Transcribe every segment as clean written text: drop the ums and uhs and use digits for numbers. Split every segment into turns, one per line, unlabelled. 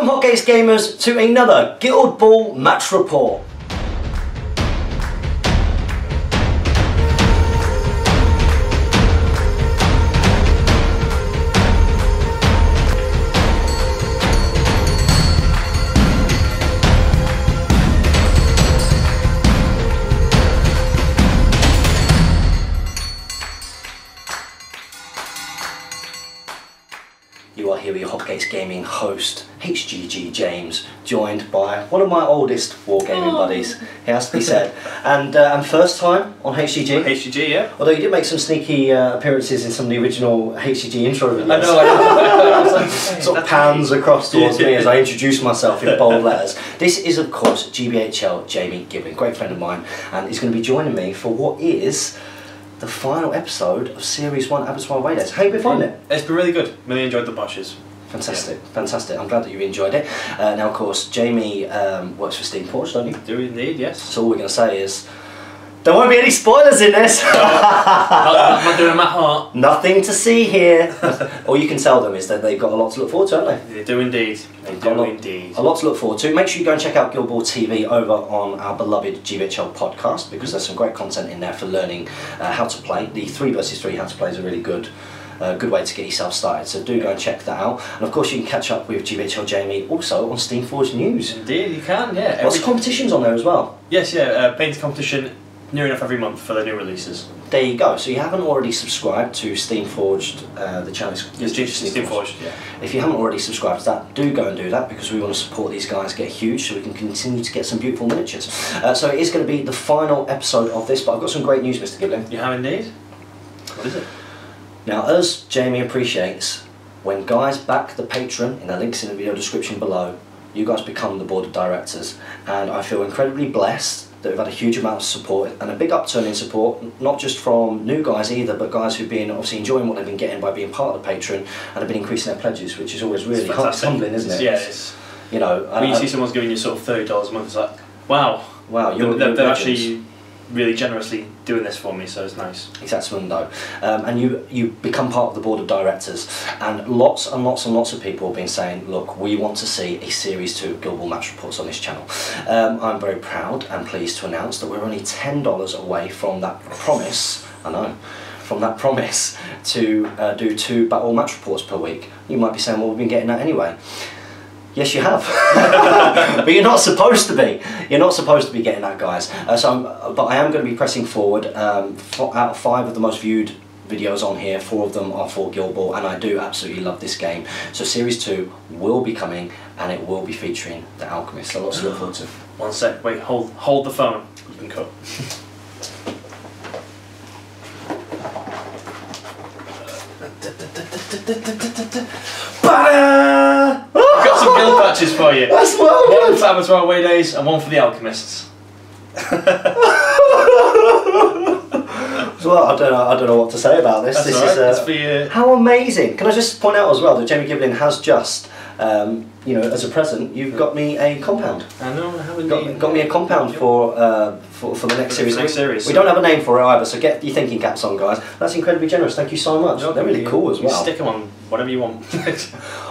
Welcome Hotcakes gamers to another Guild Ball match report. You are here with your Hotcakes Gaming host, HGG James, joined by one of my oldest wargaming buddies, it has to be said, and first time on HGG.
HGG, yeah.
Although you did make some sneaky appearances in some of the original HGG intro videos.
I know, I know.
Sort of pans across towards me as I introduce myself in bold letters. This is, of course, GBHL Jamie Gibbon, great friend of mine, and he's going to be joining me for what is the final episode of Series 1 Abattoir Away Days. How have you been finding it?
It's been really good. Really enjoyed the matches.
Fantastic, fantastic. I'm glad that you enjoyed it. Now, of course, Jamie works for Steam Forge, don't you?
Do indeed, yes.
So all we're going to say is, there won't be any spoilers in this.
not doing my heart.
Nothing to see here. All you can tell them is that they've got a lot to look forward to, haven't they?
They do indeed. They do indeed.
A lot to look forward to. Make sure you go and check out Guild Ball TV over on our beloved GBHL podcast, because there's some great content in there for learning how to play. The 3 vs 3 how to play is a really good way to get yourself started, so do go and check that out. And of course you can catch up with GBHL Jamie also on Steam Forge News.
Indeed, you can, yeah.
Lots of competitions on there as well.
Yes, yeah, painting competition near enough every month for the new releases.
There you go. So you haven't already subscribed to Steam Forged, the channel.
Yes, Steam Forged, yeah.
If you haven't already subscribed to that, do go and do that, because we want to support these guys get huge so we can continue to get some beautiful miniatures. So it is going to be the final episode of this, but I've got some great news, Mr. Gollum.
You have indeed? What is it?
Now, as Jamie appreciates, when guys back the patron, in the links in the video description below, you guys become the board of directors, and I feel incredibly blessed that we've had a huge amount of support and a big upturn in support, not just from new guys either, but guys who've been obviously enjoying what they've been getting by being part of the patron and have been increasing their pledges, which is always really humbling, isn't it?
Yeah, it is.
You know,
when you see someone's giving you sort of $30 a month, it's like, wow, they're actually really generously doing this for me, so it's nice. Exactly,
though. And you become part of the board of directors, and lots and lots and lots of people have been saying, look, we want to see a Series 2 Guild Ball match reports on this channel. I'm very proud and pleased to announce that we're only $10 away from that promise, from that promise to do 2 battle match reports per week. You might be saying, well, we've been getting that anyway. Yes, you have, but you're not supposed to be. You're not supposed to be getting that, guys. But I am going to be pressing forward. Out of 5 of the most viewed videos on here, 4 of them are for Guild Ball, and I do absolutely love this game. So Series 2 will be coming, and it will be featuring the Alchemist. So lots to look forward to.
One sec. Wait. Hold the phone. You can cut. Got some guild patches for you.
That's well good.
One for Abattoir Away Days and one for the Alchemists.
Well, I don't know what to say about this.
That's
this
right.
is
for you.
How amazing! Can I just point out as well that Jamie Gibbon has just, you know, as a present, you've got me a compound.
I know. I haven't
got me a compound for the next series. We don't have a name for it either, so get your thinking caps on, guys. That's incredibly generous. Thank you so much.
No,
they're really cool as well.
You stick them on whatever you want.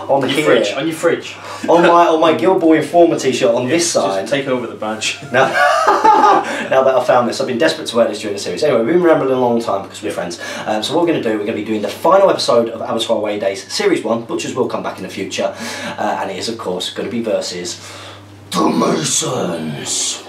On your
fridge.
on my Guild Ball Informer t-shirt on this side.
Just take over the badge.
Now that I've found this, I've been desperate to wear this during the series. Anyway, we've been rambling a long time because we're friends. So what we're going to do, we're going to be doing the final episode of Abattoir Away Days Series 1. Butchers will come back in the future, and it is of course going to be versus the Masons.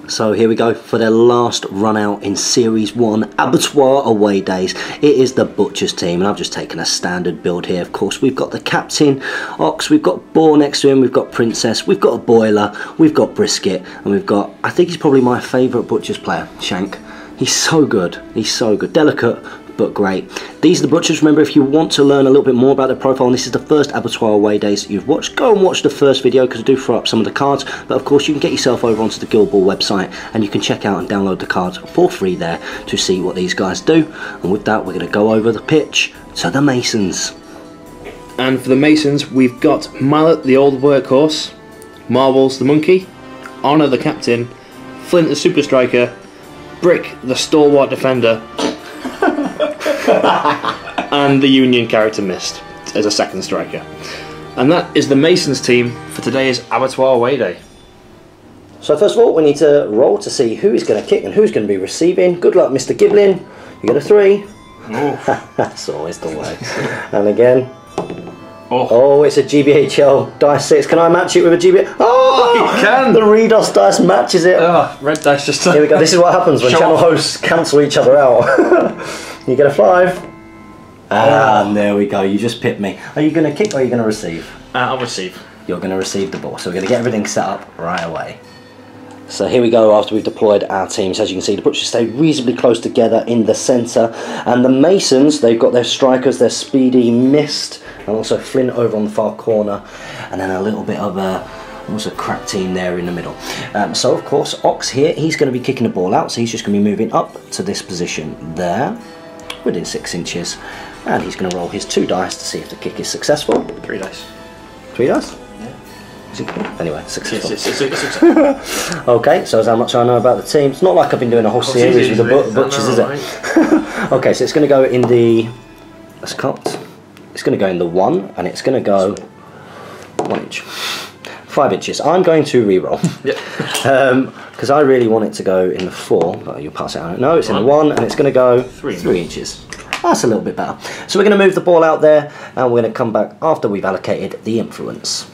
So here we go for their last run out in Series 1 Abattoir Away Days. It is the Butchers team, and I've just taken a standard build here. Of course, we've got the Captain Ox, we've got Boar next to him, we've got Princess, we've got a Boiler, we've got Brisket, and we've got, I think he's probably my favourite Butchers player, Shank. He's so good, he's so good. Delicate, but great. These are the Butchers. Remember, if you want to learn a little bit more about their profile, and this is the first Abattoir away days you've watched, go and watch the first video because I do throw up some of the cards. But of course, you can get yourself over onto the Guild Ball website and you can check out and download the cards for free there to see what these guys do. And with that, we're going to go over the pitch to the Masons.
And for the Masons, we've got Mallet, the old workhorse, Marbles, the monkey, Honor, the captain, Flint, the super striker, Brick, the stalwart defender, and the Union character Mist as a second striker. And that is the Masons team for today's Abattoir away day.
So first of all, we need to roll to see who is going to kick and who's going to be receiving. Good luck, Mr. Giblin. You get a 3. That's always the way. And again. Oh, it's a GBHL dice 6. Can I match it with a GBHL? Oh,
you can!
The Redos dice matches it.
Oh, red dice just...
Here we go. This is what happens when channel hosts cancel each other out. You get a 5. And there we go. You just pipped me. Are you going to kick or are you going to receive?
I'll receive.
You're going to receive the ball. So we're going to get everything set up right away. So here we go after we've deployed our teams. As you can see, the Butchers stay reasonably close together in the centre. And the Masons, they've got their strikers, their speedy Mist, and also Flint over on the far corner. And then a little bit of a also crack team there in the middle. So of course, Ox here, he's going to be kicking the ball out. So he's just going to be moving up to this position there, within 6 inches. And he's going to roll his 2 dice to see if the kick is successful.
3 dice.
3 dice? Anyway, successful. Yes, okay, so that's how much I know about the team. It's not like I've been doing a whole series with the Butchers, is it? Okay, so it's going to go in the... Let's cut. It's going to go in the 1, and it's going to go 1 inch. 5 inches. I'm going to re-roll. Yep. Because I really want it to go in the 4. But you'll pass it out. No, it's in the 1, and it's going to go 3 inches. That's a little bit better. So we're going to move the ball out there, and we're going to come back after we've allocated the influence.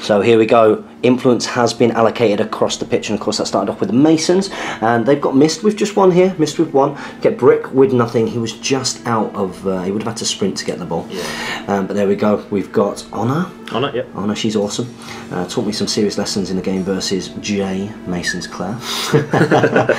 So here we go, influence has been allocated across the pitch, and of course that started off with the Masons, and they've got Mist with just 1 here, Mist with 1, get Brick with nothing. He was just out of, he would have had to sprint to get the ball. Yeah. But there we go, we've got Honor.
Honor, yep.
Honor, she's awesome. Taught me some serious lessons in the game versus Jay Mason's Claire.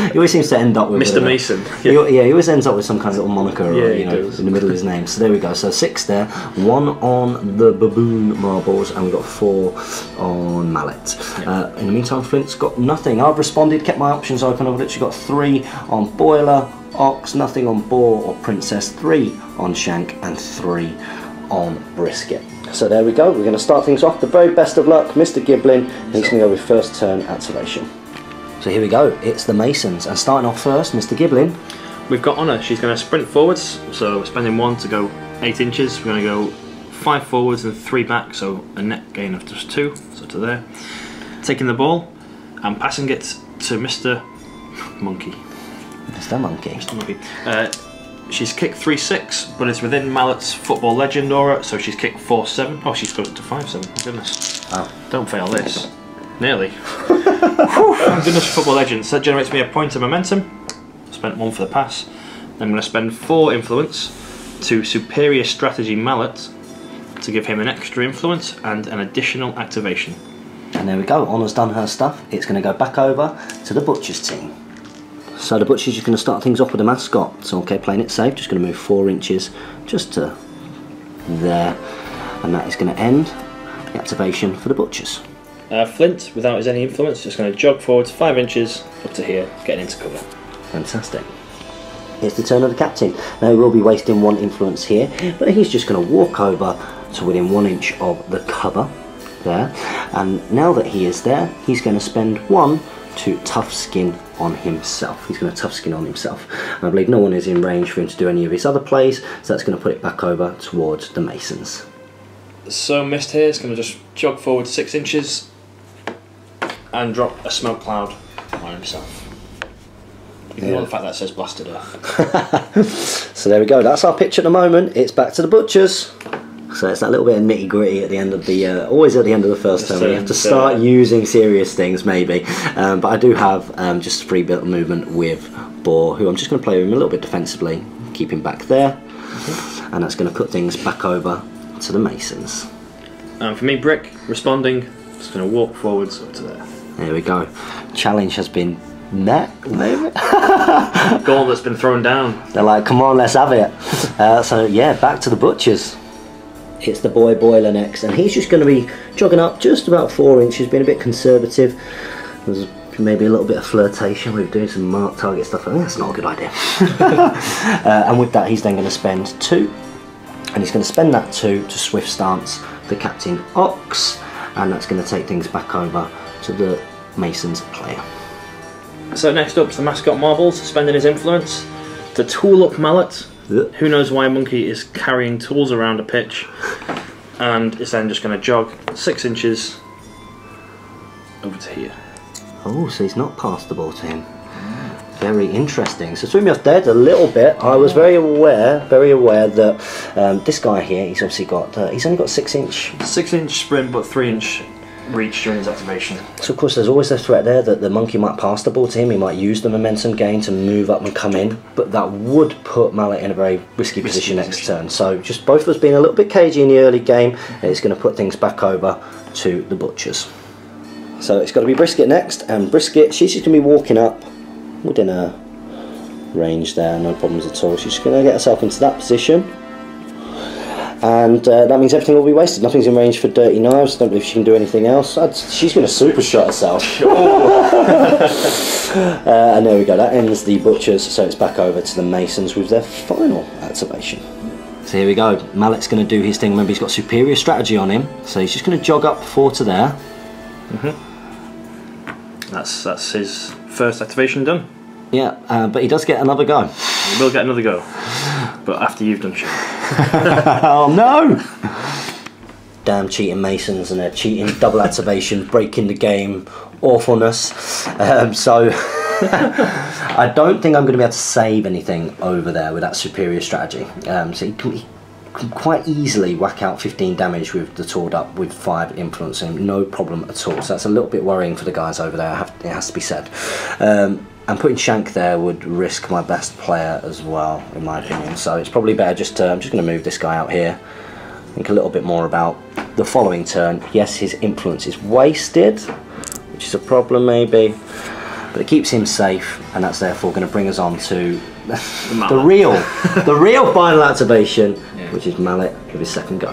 He always seems to end up with
Mr. Mason.
Yeah, he always ends up with some kind of little moniker, or, you know, in the middle of his name. So there we go. So 6 there, 1 on the baboon marbles, and we've got 4 on mallet. Yep. In the meantime, Flint's got nothing. I've responded, kept my options open. I've literally got 3 on boiler, ox, nothing on boar or princess, 3 on shank, and 3 on brisket. So there we go, we're going to start things off. The very best of luck, Mr. Giblin, and he's going to go with first turn activation. So here we go, it's the Masons, and starting off first, Mr. Giblin.
We've got Honor, she's going to sprint forwards, so we're spending 1 to go 8 inches. We're going to go 5 forwards and 3 back, so a net gain of just 2, so to there. Taking the ball and passing it to Mr. Monkey.
Mr. Monkey.
Mr. Monkey. She's kicked 3-6, but it's within Mallet's football legend aura, so she's kicked 4-7. Oh, she's closer to 5-7. My goodness. Oh. Don't fail this. Nearly. My goodness, football legend. So that generates me a point of momentum. Spent 1 for the pass. Then I'm going to spend 4 influence to superior strategy Mallet to give him an extra influence and an additional activation.
And there we go. Honor's done her stuff. It's going to go back over to the Butchers team. So the Butchers are going to start things off with a mascot. So okay, playing it safe, just going to move 4 inches just to there, and that is going to end the activation for the Butchers.
Flint, without his any influence, just going to jog forwards 5 inches up to here, getting into cover.
Fantastic. It's the turn of the captain. Now he will be wasting 1 influence here, but he's just going to walk over to within 1 inch of the cover there, and now that he is there, he's going to spend 1 to tough skin on himself. He's going to tough skin on himself. And I believe no one is in range for him to do any of his other plays, so that's going to put it back over towards the Masons.
So Mist here is going to just jog forward 6 inches and drop a smoke cloud on himself. Ignore the fact that it says blasted earth.
So there we go, that's our pitch at the moment. It's back to the Butchers. So it's that little bit of nitty gritty at the end of the, always at the end of the first turn. We have to start using serious things maybe. But I do have just a free bit of movement with Boar, who I'm just going to play him a little bit defensively, keep him back there. And that's going to put things back over to the Masons.
For me, Brick, responding, just going to walk forwards up to there.
There we go. Challenge has been neck, maybe.
Gauntlet's been thrown down.
They're like, come on, let's have it. So yeah, back to the butchers. It's the boy Boiler next, and he's just going to be jogging up just about 4 inches, being a bit conservative. There's maybe a little bit of flirtation with doing some mark target stuff. I think that's not a good idea. And with that, he's then going to spend 2, and he's going to spend that 2 to swift stance the Captain Ox, and that's going to take things back over to the Masons player.
So next up's the mascot Marbles, spending his influence to tool up Mallet. Who knows why a monkey is carrying tools around a pitch, and is then just going to jog 6 inches over to here.
Oh, so he's not passed the ball to him. Very interesting. So threw me off dead a little bit. I was very aware that this guy here, he's obviously got, he's only got 6 inch.
6 inch sprint, but 3 inch reach during his activation.
So of course there's always a threat there that the monkey might pass the ball to him, he might use the momentum gain to move up and come in, but that would put Mallet in a very risky position next turn. So just both of us being a little bit cagey in the early game, it's going to put things back over to the butchers. So it's got to be Brisket next, and Brisket, she's just going to be walking up within her range there, no problems at all. She's just going to get herself into that position. And that means everything will be wasted. Nothing's in range for Dirty Knives. Don't believe she can do anything else. She's going to super shot herself. And there we go. That ends the butchers. So it's back over to the Masons with their final activation. So here we go. Mallet's going to do his thing. Remember, he's got superior strategy on him. So he's just going to jog up 4 to there.
That's his first activation done.
Yeah, but he does get another go.
He will get another go, but after you've done shit.
Oh no! Damn cheating Masons and their cheating double activation, breaking the game, awfulness. So I don't think I'm going to be able to save anything over there with that superior strategy. So he can quite easily whack out 15 damage with the Tord up with 5 influencing, no problem at all. So that's a little bit worrying for the guys over there, it has to be said. And putting Shank there would risk my best player as well, in my opinion. So it's probably better just to, I'm just going to move this guy out here. Think a little bit more about the following turn. Yes, his influence is wasted, which is a problem maybe, but it keeps him safe, and that's therefore going to bring us on to the real final activation, which is Mallet with his second go.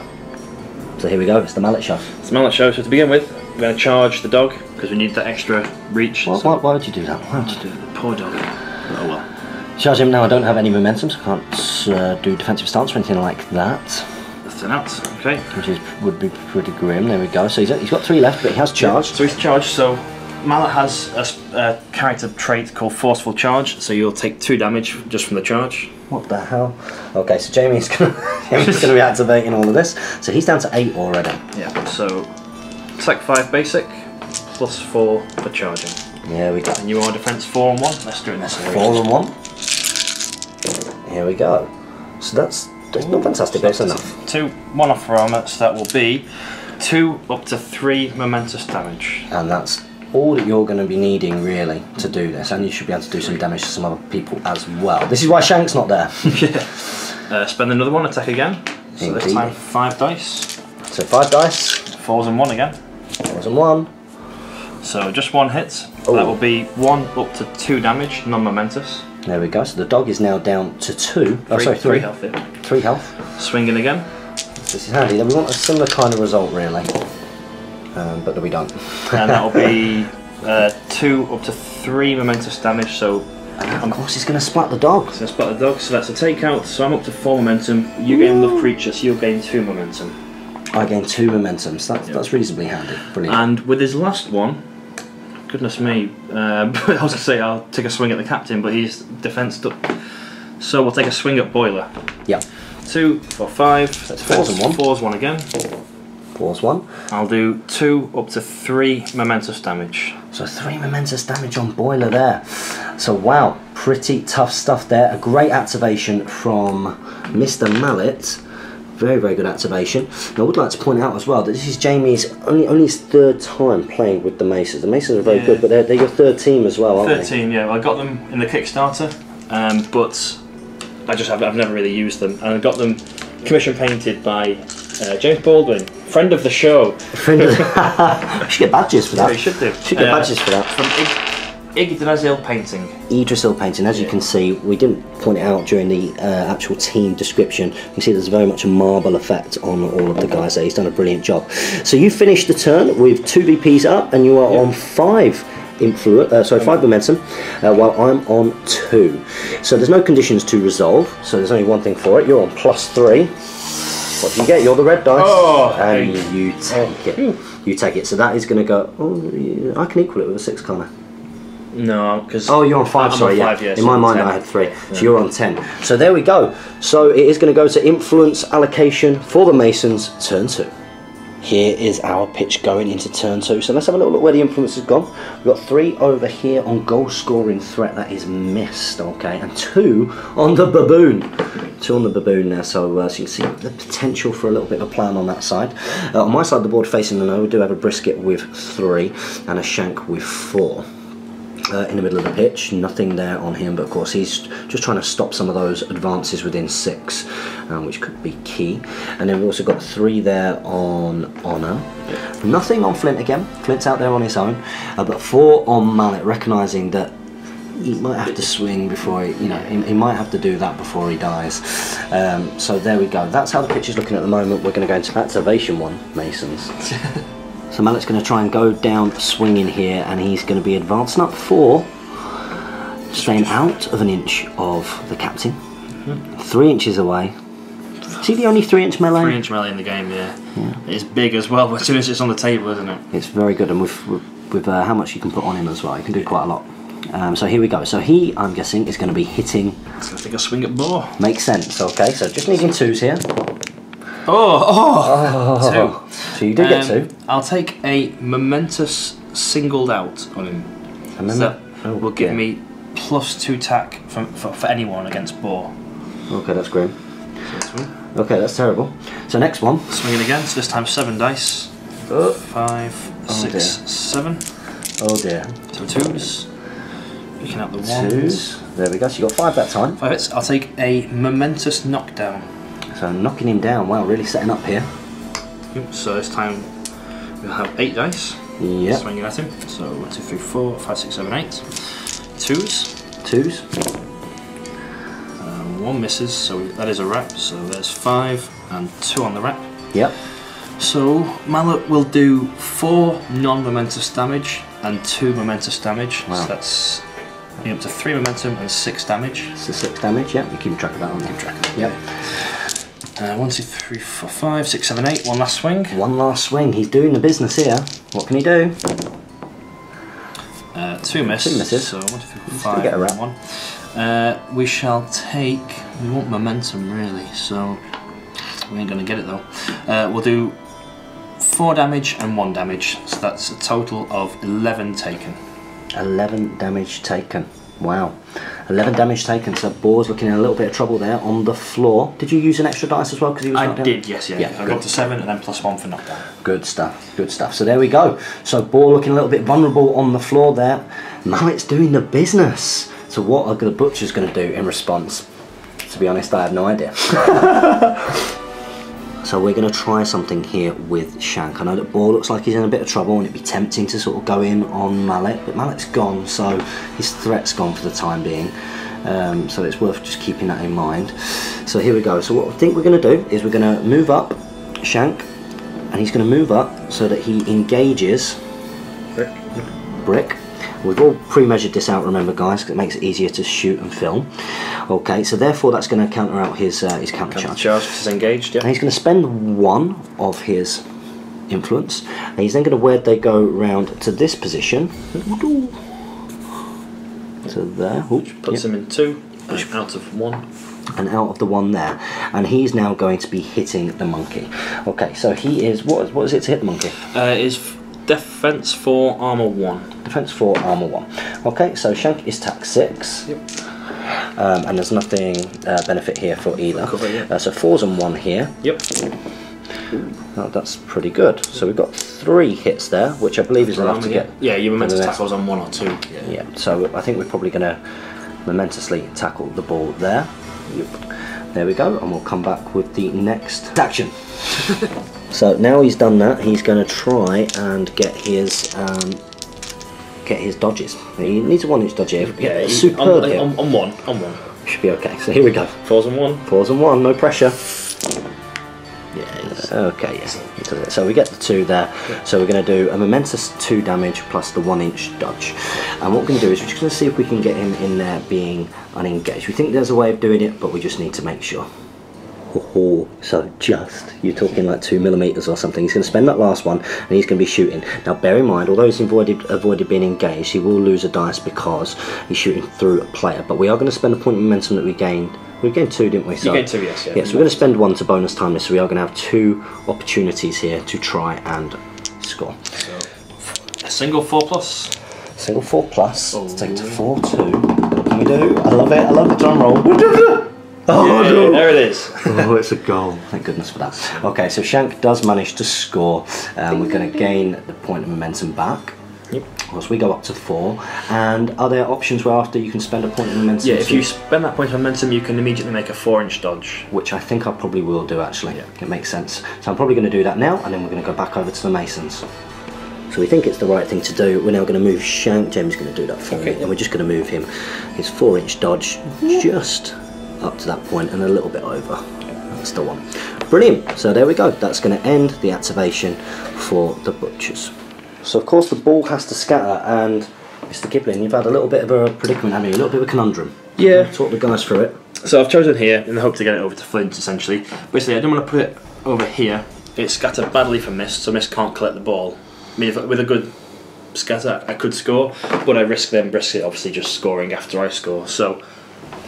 So here we go, it's the Mallet show.
It's the Mallet show, so to begin with, we're going to charge the dog, because we need that extra reach.
Why would you do that? Why would you do that?
Poor dog. Oh well.
Charge him now, I don't have any momentum, so I can't do defensive stance or anything like that.
That's 10 out, okay.
Which would be pretty grim, there we go. So he's got 3 left, but he has charged.
So he's charged, so Mallet has a character trait called Forceful Charge, so you'll take 2 damage just from the charge.
What the hell? Okay, so Jamie's gonna be activating all of this. So he's down to 8 already.
Yeah, so attack 5 basic, plus 4 for charging.
There we go.
And you are defense 4 and 1. Let's do it in this way.
4 and 1. Here we go. So that's not fantastic, but it's enough.
2 1-off for armor, so that will be 2 up to 3 momentous damage.
And that's all that you're going to be needing really to do this, and you should be able to do some damage to some other people as well. This is why Shank's not there.
Yeah. Spend another 1, attack again. So this time 5 dice.
So 5 dice.
4s and 1 again.
4s and 1.
So just 1 hit. Ooh. That will be 1 up to 2 damage, non-momentous.
There we go. So the dog is now down to 2. Oh, sorry,
3 health. Yeah.
3 health.
Swinging again.
This is handy. We want a similar kind of result really, but we don't.
And that will be 2 up to 3 momentous damage. So
of course he's going to splat the dog.
So splat the dog. So that's a takeout. So I'm up to 4 momentum. You gain Love Creature, so you'll gain 2 momentum.
I gain 2 momentum. So that's reasonably handy. Brilliant.
And with his last one, goodness me, I was going to say I'll take a swing at the captain, but he's defensed up. So we'll take a swing at Boiler.
Yeah.
2, 4, 5.
That's 4s and 1.
4s 1 again.
4s 1.
I'll do 2 up to 3 momentous damage.
So 3 momentous damage on Boiler there. So wow, pretty tough stuff there. A great activation from Mr. Mallet. Very, very good activation. And I would like to point out as well that this is Jamie's only his 3rd time playing with the Masons. The Masons are very good, but they're your 3rd team as well, aren't they?
3rd team, yeah. Well, I got them in the Kickstarter, but I've never really used them. And I got them commission painted by James Baldwin, friend of the show.
Friend of the should get badges for that.
Yeah, you should do.
Should get badges for that.
From Yggdrasil painting.
Yggdrasil painting, as you can see, we didn't point it out during the actual team description. You can see there's very much a marble effect on all of the guys there. He's done a brilliant job. So you finished the turn with 2 VPs up, and you are on 5 momentum, while I'm on 2. So there's no conditions to resolve, so there's only one thing for it. You're on +3. What do you get? You're the red dice, and you take it. You take it. So that is going to go. Oh, yeah, I can equal it with a 6, can't I?
No, because
you're on 5. Sorry,
on 5,
yeah.
yeah.
In my mind, I had 3. So you're on 10. So there we go. So it is going to go to influence allocation for the Masons, turn 2. Here is our pitch going into turn 2. So let's have a little look where the influence has gone. We've got 3 over here on goal scoring threat, that is missed, okay, and 2 on the baboon. 2 on the baboon there, so you can see the potential for a little bit of a plan on that side. On my side of the board facing the no, we do have a brisket with 3 and a shank with 4. In the middle of the pitch, nothing there on him, but of course he's just trying to stop some of those advances within 6, which could be key. And then we've also got 3 there on Honour. Nothing on Flint again. Flint's out there on his own, but 4 on Mallet, recognising that he might have to swing before he, he might have to do that before he dies. So there we go. That's how the pitch is looking at the moment. We're going to go into activation 1, Masons. So Mallet's going to try and go down swinging here, and he's going to be advancing up 4, staying out of an inch of the captain. 3 inches away. Is he the only 3-inch melee?
3-inch melee in the game, yeah. It's big as well, but as soon as it's on the table, isn't it?
It's very good, and with how much you can put on him as well, you can do quite a lot. So here we go. So he, I'm guessing, is going to be hitting.
It's going to take a swing at boar.
Makes sense. Okay, so just needing 2s here.
2.
So you do get 2.
I'll take a momentous singled out on him. So that will give me +2 tack for anyone against boar.
Okay, that's grim. Okay, that's terrible. So next one.
Swinging again, so this time 7 dice. 5, 6, 7.
Oh dear.
So 2s. Picking out the 1s.
2s. There we go, so you got 5 that time.
5 hits. I'll take a momentous knockdown.
So knocking him down, wow, really setting up here.
So this time we'll have 8 dice.
Yep.
Swinging at him. So 1, 2, 3, 4, 5, 6, 7, 8. 2s.
2s.
1 misses, so that is a rep. So there's 5 and 2 on the rep.
Yep.
So Mallet will do 4 non-momentous damage and 2 momentous damage.
Wow.
So that's up to 3 momentum and 6 damage.
So 6 damage, yeah. You keep track of that, aren't you?
Keep track of it.
Yep.
1, 2, 3, 4, 5, 6, 7, 8. One last swing.
One last swing. He's doing the business here. What can he do?
2 misses.
2 misses.
So 1, 2, 3, 4, 5,
get a wrap.
1. We shall take. We want momentum really, so we ain't gonna get it though. We'll do 4 damage and 1 damage, so that's a total of 11 taken. 11 damage taken. Wow. 11 damage taken, so Boar's looking in a little bit of trouble there on the floor. Did you use an extra dice as well? Because he was knocked down? Did, yes, yeah. I got to 7 and then +1 for knockdown. Good stuff,
good stuff. So there we go. So Boar looking a little bit vulnerable on the floor there. Mallet's doing the business. So what are the butchers going to do in response? To be honest, I have no idea. So we're going to try something here with Shank. I know that Boar looks like he's in a bit of trouble, and it'd be tempting to sort of go in on Mallet, but Mallet's gone, so his threat's gone for the time being. So it's worth just keeping that in mind. So here we go. So what I think we're going to do is we're going to move up Shank, and he's going to move up so that he engages Brick. We've all pre-measured this out, remember guys, because it makes it easier to shoot and film. Okay, so therefore that's going to counter out his counter charge.
Charge is engaged, yeah.
And he's going to spend 1 of his influence, and he's then going to where they go round to this position. So there.
Which puts him in 2, out of 1.
And out of the 1 there. And he's now going to be hitting the monkey. Okay, so he is, what is it to hit the monkey?
Is defense 4, armor 1.
Defense 4, armor 1. Okay, so Shank is tack 6.
Yep.
And there's nothing benefit here for either.
Cover, yeah.
So 4s and 1 here.
Yep.
Oh, that's pretty good. So we've got 3 hits there, which I believe is enough to get.
Yeah, you were meant to tackles on 1 or 2.
Yeah. So I think we're probably going to momentously tackle the ball there. Yep. There we go, and we'll come back with the next action. So now he's done that, he's going to try and get his get his dodges. He needs a 1-inch dodge here.
Yeah,
superb here.
On one.
Should be okay. So here we go.
4s and 1.
4s and 1, no pressure.
Yeah.
Okay, yes. So we get the 2 there. Yeah. So we're going to do a momentous 2 damage plus the 1-inch dodge. And what we're going to do is we're just going to see if we can get him in there being unengaged. We think there's a way of doing it, but we just need to make sure. Oh, so you're talking like 2 millimeters or something. He's going to spend that last one and he's going to be shooting. Now bear in mind, although he's avoided being engaged, he will lose a dice because he's shooting through a player. But we are going to spend a point of momentum that we gained. We gained 2, didn't we? So,
you gained 2, yes. Yeah.
Yeah, so we're going to spend 1 to bonus time this, so we are going to have 2 opportunities here to try and score.
So, a single 4+.
Single 4+. Let's take it to 4-2. What can we do? I love it. I love the drum roll. Oh,
yeah,
no.
There it is.
Oh, it's a goal. Thank goodness for that. Okay, so Shank does manage to score. We're going to gain the point of momentum back.
Yep.
Of course, we go up to 4. And are there options where after you can spend a point of momentum?
Yeah, if you spend that point of momentum, you can immediately make a 4-inch dodge.
Which I think I probably will do, actually.
Yeah.
It makes sense. So I'm probably going to do that now, and then we're going to go back over to the Masons. So we think it's the right thing to do. We're now going to move Shank. Jamie's going to do that for me. And we're just going to move him his 4-inch dodge just up to that point and a little bit over. That's the one. Brilliant. So there we go. That's going to end the activation for the Butchers. So of course the ball has to scatter, and Mr. Kipling, you've had a little bit of a predicament, haven't you? A little bit of a conundrum.
Yeah.
Talk the guys through it.
So I've chosen here in the hope to get it over to Flint, essentially. Basically, I don't want to put it over here. It's scattered badly from Mist, so Mist can't collect the ball. I mean, with a good scatter, I could score, but I risk then Brisket obviously just scoring after I score. So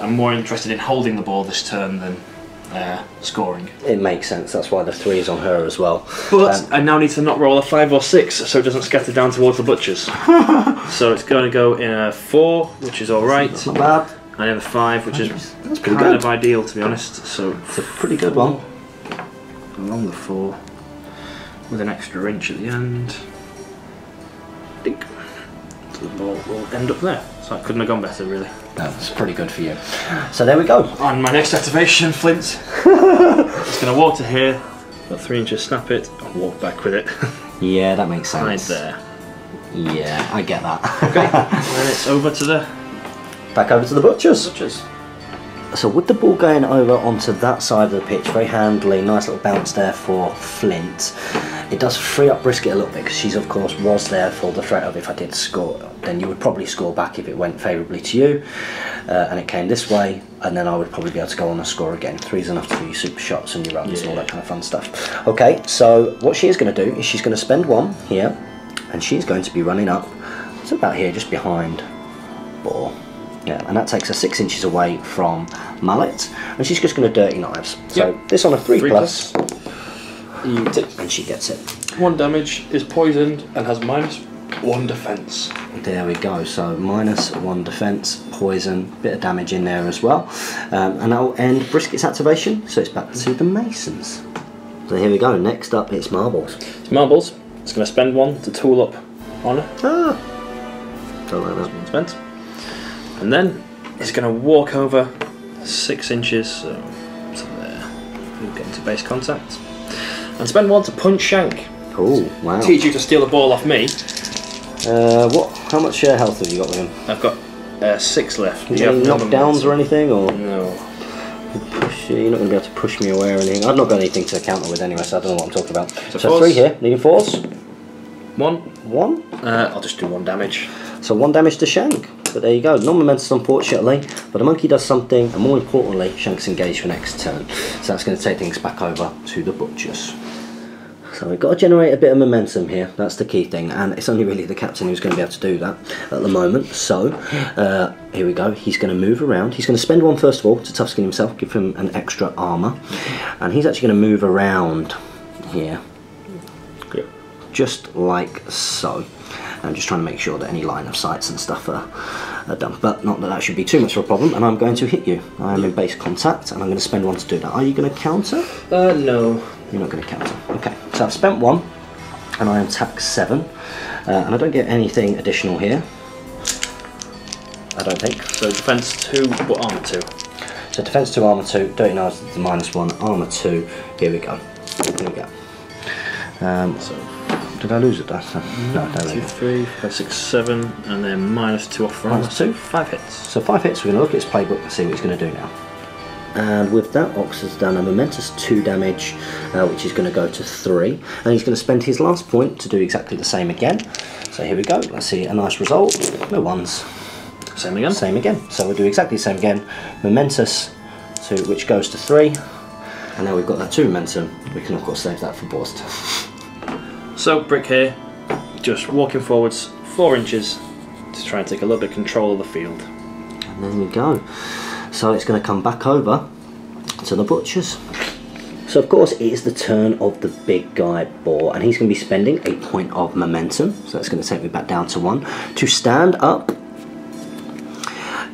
I'm more interested in holding the ball this turn than scoring.
It makes sense. That's why the 3 is on her as well.
But I now need to not roll a 5 or 6 so it doesn't scatter down towards the Butchers. So it's going to go in a 4, which is alright.
Not bad.
And in a 5, which is
that's pretty
kind
good.
of ideal, to be honest. So
It's a pretty good one.
Along the 4 with an extra inch at the end. Dink. So the ball will end up there. So that couldn't have gone better, really.
That's pretty good for you. So there we go.
On my next activation, Flint. It's going to walk to here, about 3 inches, snap it, and walk back with it.
Yeah, that makes sense.
Right there.
Yeah, I get that.
Okay, then it's over to the
back over to the Butchers.
Butchers.
So with the ball going over onto that side of the pitch, very handily, nice little bounce there for Flint. It does free up Brisket a little bit because she's of course was there for the threat of if I did score, then you would probably score back if it went favourably to you. And it came this way, and then I would probably be able to go on and score again. 3's enough to do your super shots and your runs and all that kind of fun stuff. Okay, so what she is going to do is she's going to spend 1 here, and she's going to be running up to about here, just behind ball. Yeah, and that takes her 6 inches away from Mallet, and she's just going to dirty knives. So this on a 3+, and she gets it.
1 damage, is poisoned, and has -1 defence.
There we go. So -1 defence, poison, bit of damage in there as well, and that will end Brisket's activation. So it's back to the Masons. So here we go. Next up, it's Marbles.
It's Marbles. It's going to spend 1 to tool up on her.
Ah, don't like that.
Spent. And then it's going to walk over 6 inches, so there. We'll get into base contact. And spend 1 to punch Shank.
Oh, wow.
Teach you to steal the ball off me.
What? How much health have you got with him?
I've got 6 left.
Do you have knockdowns or anything? Or
no.
You're not going to be able to push me away or anything. I've not got anything to counter with anyway, so I don't know what I'm talking about. So 3 here, needing 4s.
1.
1?
I'll just do 1 damage.
So 1 damage to Shank. But there you go, non-momentous unfortunately, but the monkey does something, and more importantly, Shank's engaged for next turn. So that's going to take things back over to the Butchers. So we've got to generate a bit of momentum here, that's the key thing, and it's only really the captain who's going to be able to do that at the moment. So here we go, he's going to move around, he's going to spend 1 first of all to tough skin himself, give him an extra armour, and he's actually going to move around here, just like so. I'm just trying to make sure that any line of sights and stuff are done, but not that that should be too much of a problem. And I'm going to hit you. I'm in base contact, and I'm going to spend 1 to do that. Are you going to counter?
No.
You're not going to counter. Okay, so I've spent 1, and I attack 7, and I don't get anything additional here. I don't think.
So defense 2, but armor 2.
So defense 2, armor 2, dirty knives -1, armor 2. Here we go. Here we go.
So
Did I lose it? No, don't
2, 3, 4, 6, 7, and then -2 off for
-2.
5 hits.
So 5 hits. We're going to look at his playbook and see what he's going to do now. And with that, Ox has done a momentous 2 damage, which is going to go to 3, and he's going to spend his last point to do exactly the same again. So here we go. Let's see a nice result. No ones.
Same again.
Same again. So we'll do exactly the same again. Momentous 2, which goes to 3, and now we've got that 2 momentum. We can of course save that for boss turn.
So Brick here, just walking forwards 4 inches to try and take a little bit of control of the field.
And there we go. So it's going to come back over to the butchers. So of course it is the turn of the big guy boar, and he's going to be spending a point of momentum. So that's going to take me back down to 1 to stand up.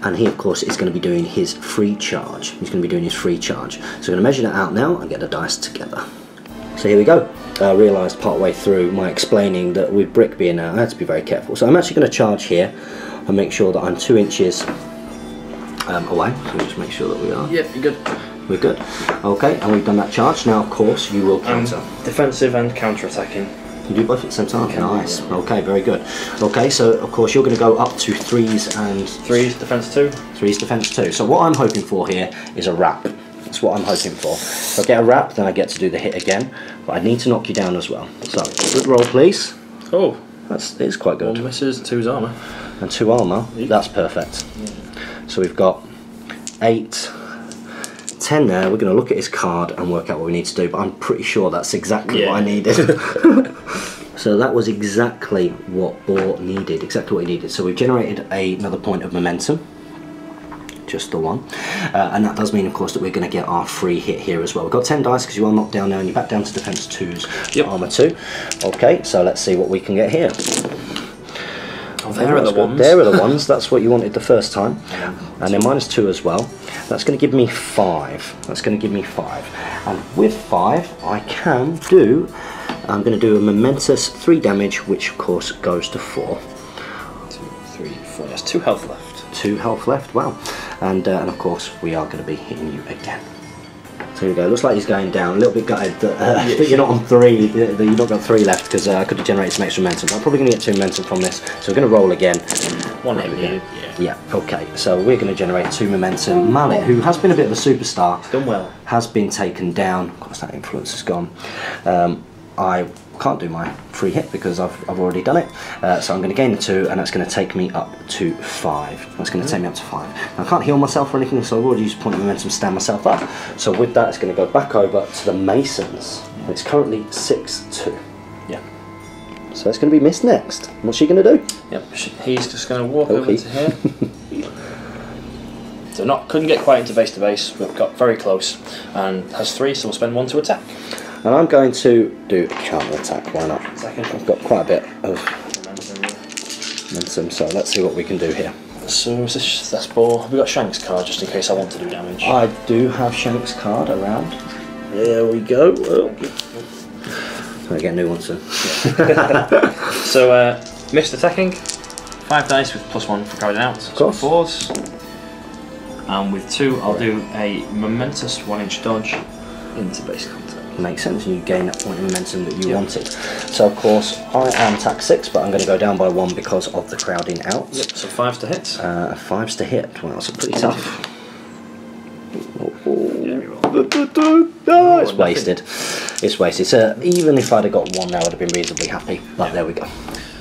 And he of course is going to be doing his free charge. He's going to be doing his free charge. So I'm going to measure that out now and get the dice together. So here we go. I realised part way through my explaining that with Brick being out, I had to be very careful. So I'm actually going to charge here and make sure that I'm 2 inches away. So just make sure that we are.
Yep, you're good.
We're good. Okay, and we've done that charge. Now of course you will counter.
Defensive and counter-attacking.
You do both at the same time? Nice. Okay, very good. Okay, so of course you're going to go up to 3s and...
3s, defense 2.
3s, defense 2. So what I'm hoping for here is a wrap. That's what I'm hoping for. If I get a wrap, then I get to do the hit again. But I need to knock you down as well. So, good roll please.
Oh.
It's quite good.
1 misses, 2's armour.
And 2 armour.
Yep.
That's perfect. So we've got 8... 10 there. We're going to look at his card and work out what we need to do, but I'm pretty sure that's exactly what I needed. So that was exactly what Boar needed, exactly what he needed. So we've generated another point of momentum, just the 1, and that does mean of course that we're going to get our free hit here as well. We've got 10 dice because you are knocked down now and you're back down to defense 2s, armour 2. Okay, so let's see what we can get here.
Oh, there are the ones.
There are the ones. That's what you wanted the first time. And then -2 as well. That's going to give me 5. That's going to give me 5. And with 5, I can do... I'm going to do a momentous 3 damage, which of course goes to 4.
2, 3, 4. There's 2 health left.
2 health left. Wow. And of course, we are going to be hitting you again. So here we go. Looks like he's going down. A little bit gutted that you're not on 3. That you've not got 3 left because I could have generated some extra momentum. But I'm probably going to get 2 momentum from this. So we're going to roll again.
1 hit needed.
Yeah. Okay. So we're going to generate 2 momentum. Mallet, who has been a bit of a superstar,
done well.
Has been taken down. Of course, that influence is gone. I can't do my free hit because I've already done it. So I'm going to gain the 2, and that's going to take me up to 5. That's going to take me up to 5. Now, I can't heal myself or anything, so I've already used point of momentum to stand myself up. So with that, it's going to go back over to the Masons. It's currently 6-2.
Yeah.
So it's going to be Miss next. What's she going to do?
Yep. He's just going to walk over to here. So couldn't get quite into base to base, but got very close, and has 3, so we'll spend 1 to attack.
And I'm going to do a counter attack, why not?
Second.
I've got quite a bit of momentum, so let's see what we can do here.
So that's Boar. Have we got Shank's card just in case I want to do damage?
I do have Shank's card around. There we go. Oh. I get a new one soon.
So missed attacking. 5 dice with +1 for carrying out.
Of course.
So 4s. And with 2, I'll do a momentous 1-inch dodge into base contact.
Makes sense, and you gain that point of momentum that you wanted. So of course, I am tack 6, but I'm going to go down by 1 because of the crowding out.
Yep, so 5s to hit.
5s to hit. Well, that's pretty tough. It's wasted. It's wasted. So even if I'd have got 1 now, I'd have been reasonably happy. But there we go.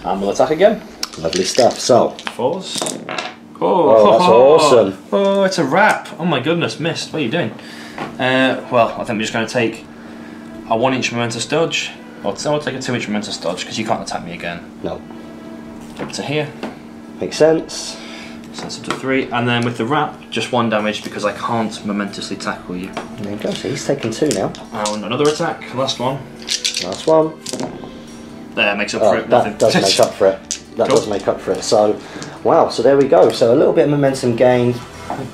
And we'll attack again.
Lovely stuff. So
4s.
Oh, that's awesome.
Oh, it's a wrap. Oh my goodness, missed. What are you doing? Well, I think we're just going to take a 1-inch momentous dodge. Or I'll take a 2-inch momentous dodge because you can't attack me again.
No.
Up to here.
Makes sense.
So that's up to 3. And then with the wrap, just 1 damage because I can't momentously tackle you.
There you go. So he's taken 2 now.
And another attack. Last one.
Last one.
There, makes up for it.
That does make up for it. That does make up for it. So, wow. So there we go. So a little bit of momentum gained.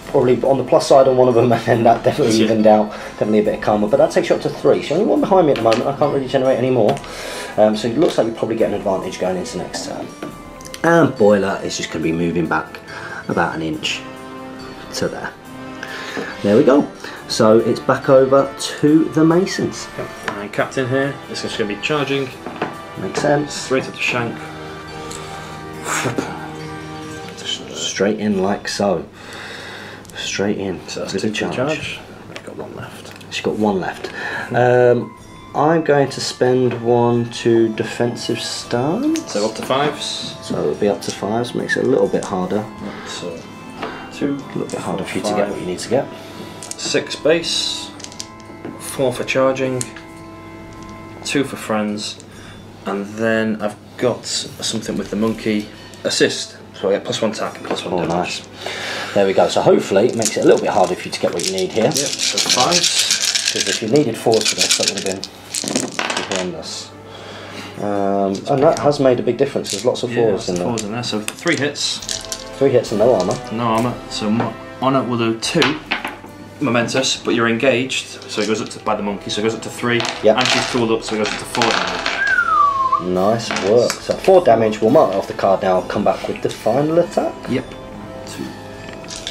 Probably on the plus side on one of them, and then that definitely evened out. Definitely a bit of karma, but that takes you up to 3. So only 1 behind me at the moment. I can't really generate any more. So it looks like you probably get an advantage going into next turn. And Boiler is just going to be moving back about 1 inch to there. There we go. So it's back over to the Masons.
And Captain here is just going to be charging.
Makes sense.
Straight up to shank.
Straight in like so. Straight in.
So that's
with a
charge. I've got one left.
She's got one left. I'm going to spend 1 to defensive stance.
So up to 5s.
So it'll be up to 5s, makes it a little bit harder.
So 2.
A little bit harder for you to get what you need to get.
6 base, 4 for charging, 2 for friends, and then I've got something with the monkey assist. So I get +1 attack and +1 damage.
Nice. There we go. So hopefully it makes it a little bit harder for you to get what you need here.
Yep, so 5s.
Because if you needed 4s for this, that would have been horrendous. And that has made a big difference. There's lots of 4s in there.
4s in there. So 3 hits.
3 hits and no armour.
No armour. So on it will do 2 momentous, but you're engaged, so it goes up to, by the monkey, so it goes up to 3.
Yep.
And she's tooled up, so it goes up to 4 damage.
Nice work. So 4 damage. We'll mark it off the card now. Come back with the final attack.
Yep. 2.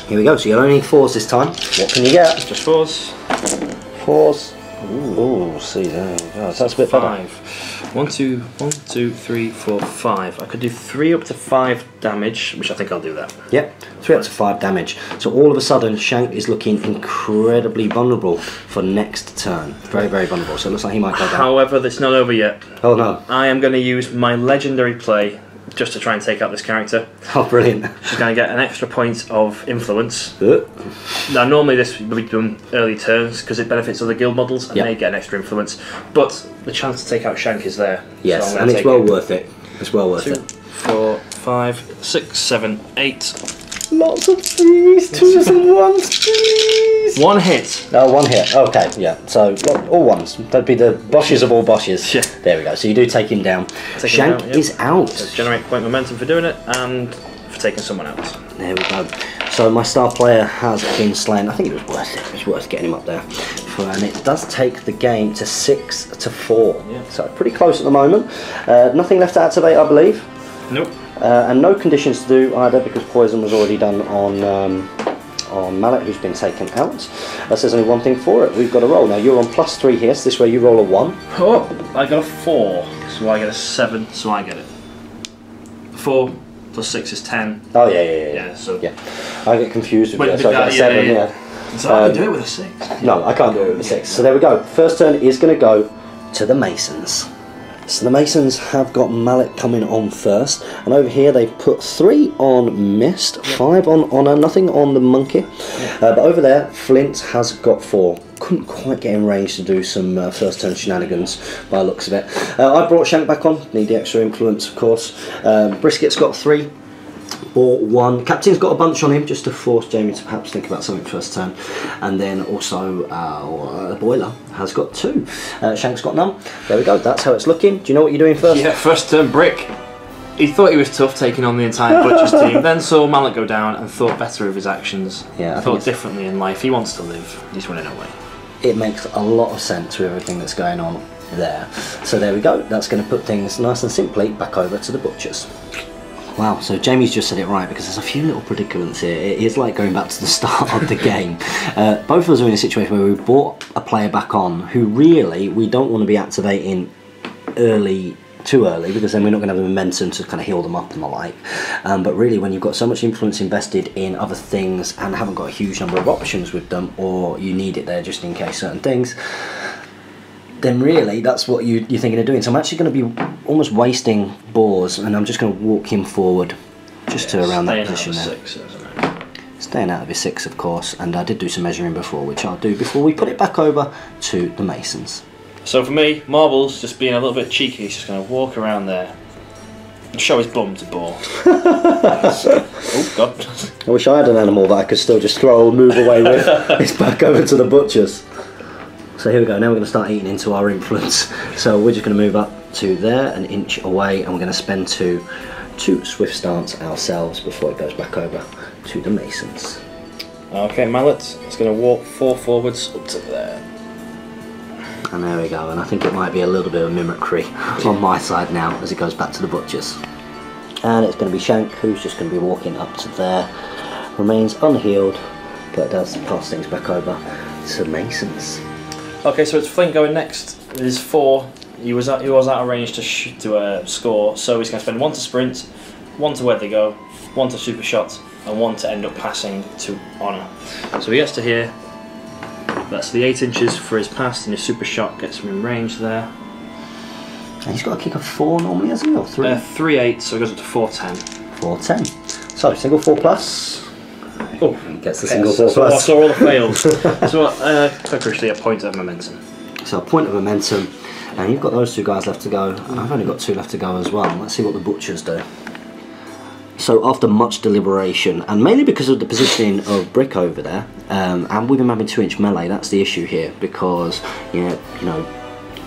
Here we go. So you only need 4s this time. What can you get?
Just 4s.
4s. Ooh, see there. Oh, that's a bit better.
5. 1, 2, 3, 4, 5. I could do 3 up to 5 damage, which I think I'll do that.
Yep, 3 up to 5 damage. So all of a sudden, Shank is looking incredibly vulnerable for next turn. Very, very vulnerable. So it looks like he might go down.
However, it's not over yet.
Oh no.
I am going to use my legendary play just to try and take out this character.
Oh, brilliant.
She's going to get an extra point of influence. Now, normally this would be done early turns because it benefits other guild models and they get an extra influence. But the chance to take out Shank is there.
Yes,
so
and it's well worth it. It's well worth
2,
it.
4, 5, 6, 7, 8.
Lots of threes, 2s and 1s, please.
1 hit.
Oh, 1 hit. Okay, yeah. So all 1s. That'd be the boshes of all boshes.
Yeah.
There we go. So you do take him down. Shank is out.
So generate point momentum for doing it and for taking someone out.
There we go. So my star player has been slain. I think it was worth it. It was worth getting him up there. And it does take the game to 6 to 4.
Yeah.
So pretty close at the moment. Nothing left to activate, I believe.
Nope.
And no conditions to do either because poison was already done on Mallet, who's been taken out. There's only one thing for it. We've got a roll. Now you're on +3 here, so this way you roll a 1.
Oh, I got a 4, so I get a 7, so I get it. 4 plus 6 is 10.
Oh yeah.
So
yeah, I get confused with
Wait,
that. So I get a 7. Yeah.
So I can do it with a 6.
No, I can't do it with a 6. So there we go. First turn is going to go to the Masons. So the Masons have got Mallet coming on first, and over here they've put 3 on Mist, 5 on Honour, nothing on the Monkey. But over there, Flint has got 4. Couldn't quite get in range to do some first turn shenanigans by the looks of it. I brought Shank back on, need the extra influence of course. Brisket's got 3. Or 1. Captain's got a bunch on him just to force Jamie to perhaps think about something first turn. And then also Boiler has got 2. Shank's got none. There we go, that's how it's looking. Do you know what you're doing first?
Yeah, first turn Brick. He thought he was tough taking on the entire Butcher's team, then saw Mallet go down and thought better of his actions.
Yeah, I
thought differently in life. He wants to live, he's running away.
It makes a lot of sense with everything that's going on there. So there we go, that's going to put things nice and simply back over to the Butchers. Wow, so Jamie's just said it right because there's a few little predicaments here. It is like going back to the start of the game. Both of us are in a situation where we brought a player back on who really we don't want to be activating too early because then we're not going to have the momentum to kind of heal them up and the like. But really when you've got so much influence invested in other things and haven't got a huge number of options with them, or you need it there just in case certain things, then really that's what you're thinking of doing. So I'm actually going to be almost wasting boars and I'm just going to walk him forward just to around that position there.
6, isn't it?
Staying out of his 6 of course, and I did do some measuring before, which I'll do before we put it back over to the Masons.
So for me, Marbles, just being a little bit cheeky, he's just going to walk around there and show his bum to Boar. Oh god.
I wish I had an animal that I could still just throw or move away with. It's back over to the Butchers. So here we go, now we're going to start eating into our influence. So we're just going to move up to there, an inch away, and we're going to spend 2 swift stance ourselves before it goes back over to the Masons.
Okay, Mallet is going to walk 4 forwards up to there.
And there we go, and I think it might be a little bit of mimicry on my side now as it goes back to the Butchers. And it's going to be Shank who's just going to be walking up to there. Remains unhealed, but does pass things back over to Masons.
Okay, so it's Flint going next with his 4 He was out of range to score, so he's going to spend 1 to sprint, 1 to where they go, 1 to super shot, and 1 to end up passing to honour. So he gets to here. That's the 8 inches for his pass, and his super shot gets him in range there.
And he's got a kick of 4 normally, hasn't he? Or 3?
3.8, so he goes up to 4.10.
4.10. So single 4 plus.
Oh,
he gets the single 4 plus.
I saw all the fails. So quite crucially, a point of momentum.
So a point of momentum, and you've got those 2 guys left to go, and I've only got 2 left to go as well. Let's see what the butchers do. So after much deliberation, and mainly because of the positioning of Brick over there, and with him having 2-inch melee, that's the issue here, because you know,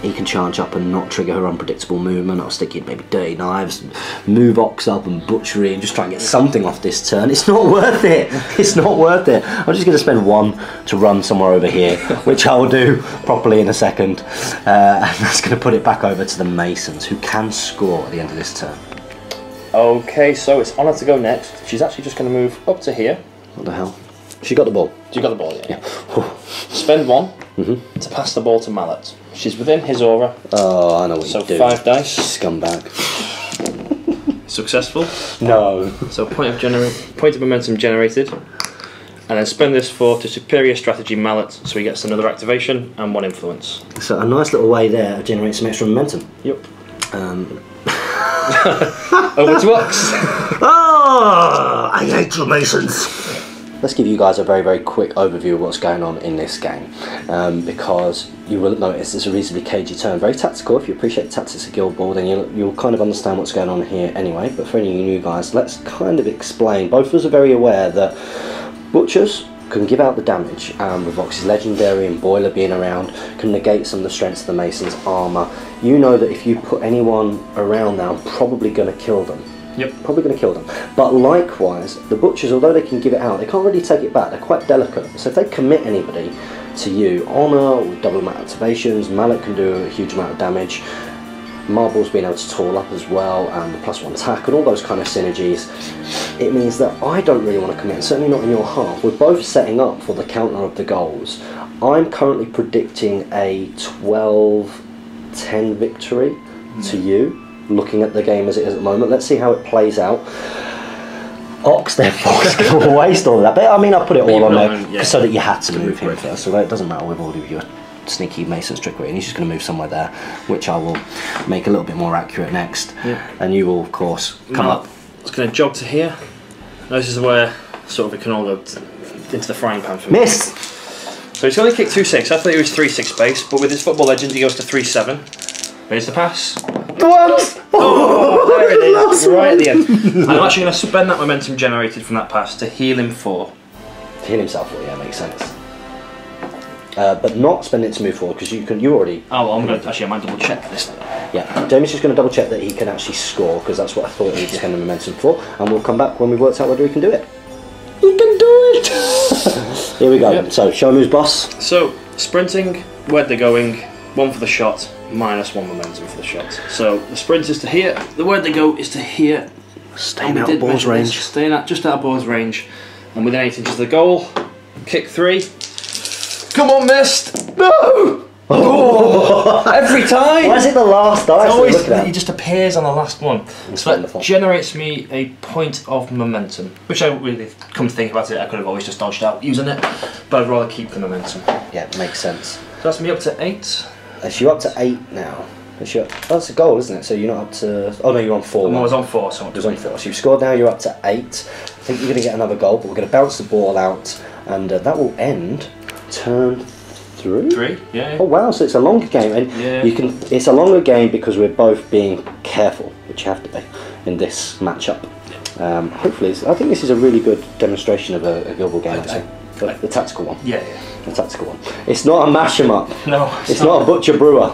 he can charge up and not trigger her unpredictable movement. I'll stick in maybe dirty knives, move Ox up and butchery and just try and get something off this turn. It's not worth it. It's not worth it. I'm just going to spend 1 to run somewhere over here, which I will do properly in a second. And that's going to put it back over to the Masons, who can score at the end of this turn.
Okay, so it's Honor to go next. She's actually just going to move up to here.
What the hell? She got the ball.
You got the ball, yeah. Spend 1 to pass the ball to Mallet. She's within his aura.
Oh, I know what you do.
So 5 dice.
Scumbag.
Successful.
No.
So point of momentum generated. And then spend this 4 to superior strategy Mallet, so he gets another activation and 1 influence.
So a nice little way there to generate some extra momentum.
Yep. Over to Ox.
Oh, I hate you, Masons. Let's give you guys a very, very quick overview of what's going on in this game, because you will notice it's a reasonably cagey turn. Very tactical. If you appreciate the tactics of Guild Ball, then you'll kind of understand what's going on here anyway. But for any of you new guys, let's kind of explain. Both of us are very aware that butchers can give out the damage, with Ox's legendary and boiler being around, can negate some of the strengths of the Mason's armour. You know that if you put anyone around now, I'm probably going to kill them.
Yep.
Probably going to kill them. But likewise, the butchers, although they can give it out, they can't really take it back. They're quite delicate. So if they commit anybody to you, Honour with double amount activations, Mallet can do a huge amount of damage, Marble's being able to tall up as well, and the +1 attack and all those kind of synergies. It means that I don't really want to commit, certainly not in your half. We're both setting up for the counter of the goals. I'm currently predicting a 12-10 victory to you, looking at the game as it is at the moment. Let's see how it plays out. Ox, therefore, is going to waste all of that. But I mean, I put it all on there so that you had to move him first. So it doesn't matter with all of your sneaky Mason's trickery, and he's just going to move somewhere there, which I will make a little bit more accurate next. And you will, of course, come up.
It's going to jog to here. Now this is where sort of it can all go into the frying pan for me.
Miss!
So he's only kicked 2-6. I thought he was 3-6 base, but with his football legend he goes to 3-7. There's the pass.
Once!
Oh, there it is, right at the end. And I'm actually going to spend that momentum generated from that pass to heal him 4.
To heal himself 4, yeah, makes sense. But not spend it to move forward, because you already...
Oh, well, I'm going to... Actually, I might double check this.
Yeah, Jamie's just going to double check that he can actually score, because that's what I thought he was spending momentum for, and we'll come back when we've worked out whether he can do it. He can do it! Here we go. Yep. So, show him who's boss.
So, sprinting, where they're going, 1 for the shot, -1 momentum for the shot. So, the sprint is to here, the where they go is to here.
Staying out of ball's range.
Staying out, just out of ball's range, and within 8 inches of the goal, kick 3. Come on, Mist! No! Oh, every time!
Why is it the last dice?
Always, he just appears on the last one. So that generates me a point of momentum. Which I really, come to think about it, I could have always just dodged out using it, but I'd rather keep the momentum.
Yeah, makes sense.
So that's me up to 8.
You're up to 8 now. That's a goal, isn't it? So you're not up to... Oh no, you're on 4.
No, I was on 4. So
I was on 4. So you've scored now, you're up to 8. I think you're going to get another goal, but we're going to bounce the ball out, and that will end turn 3?
3, yeah.
Oh wow, so it's a longer game, and you can. It's a longer game because we're both being careful, which you have to be in this matchup. Hopefully, I think this is a really good demonstration of a Guild Ball game. Actually, the tactical one.
Yeah.
The tactical one. It's not a mash 'em up.
No.
It's not a butcher brewer.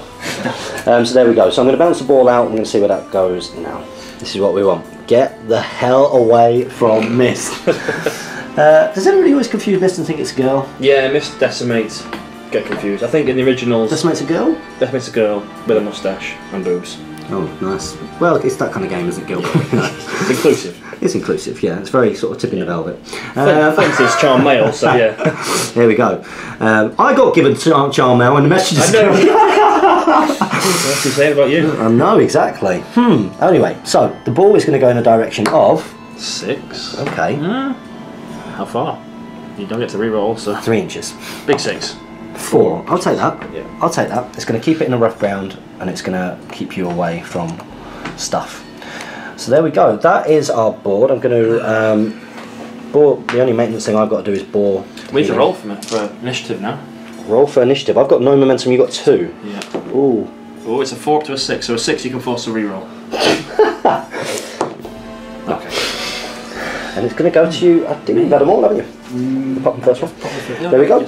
So there we go. So I'm going to bounce the ball out. I'm going to see where that goes now. This is what we want. Get the hell away from Mist. Does everybody always confuse Mist and think it's a girl?
Yeah, Mist Decimate. Get confused. I think in the originals...
Decimate's a girl?
Decimate's a girl with a moustache and boobs.
Oh, nice. Well, it's that kind of game, isn't it, Guild Ball?
It's inclusive.
It's inclusive, yeah. It's very sort of tipping the velvet.
Thanks, it's charm mail, so yeah.
There we go. I got given charm mail and the message is...
I know. What's he saying about you?
I know, exactly. Anyway, so the ball is going to go in the direction of
6.
Okay.
How far? You don't get to reroll, so
3 inches.
big 6.
4. I'll take that.
Yeah.
I'll take that. It's going to keep it in a rough ground, and it's going to keep you away from stuff. So there we go. That is our board. I'm going to bore. The only maintenance thing I've got to do is bore.
We need to roll for initiative now.
Roll for initiative. I've got no momentum. You got 2.
Yeah.
Ooh.
Oh, it's a 4 up to a 6. So a 6 you can force a reroll. Okay.
And it's going to go to you. I think you've had them all, haven't you? Apart from the first one. There we go.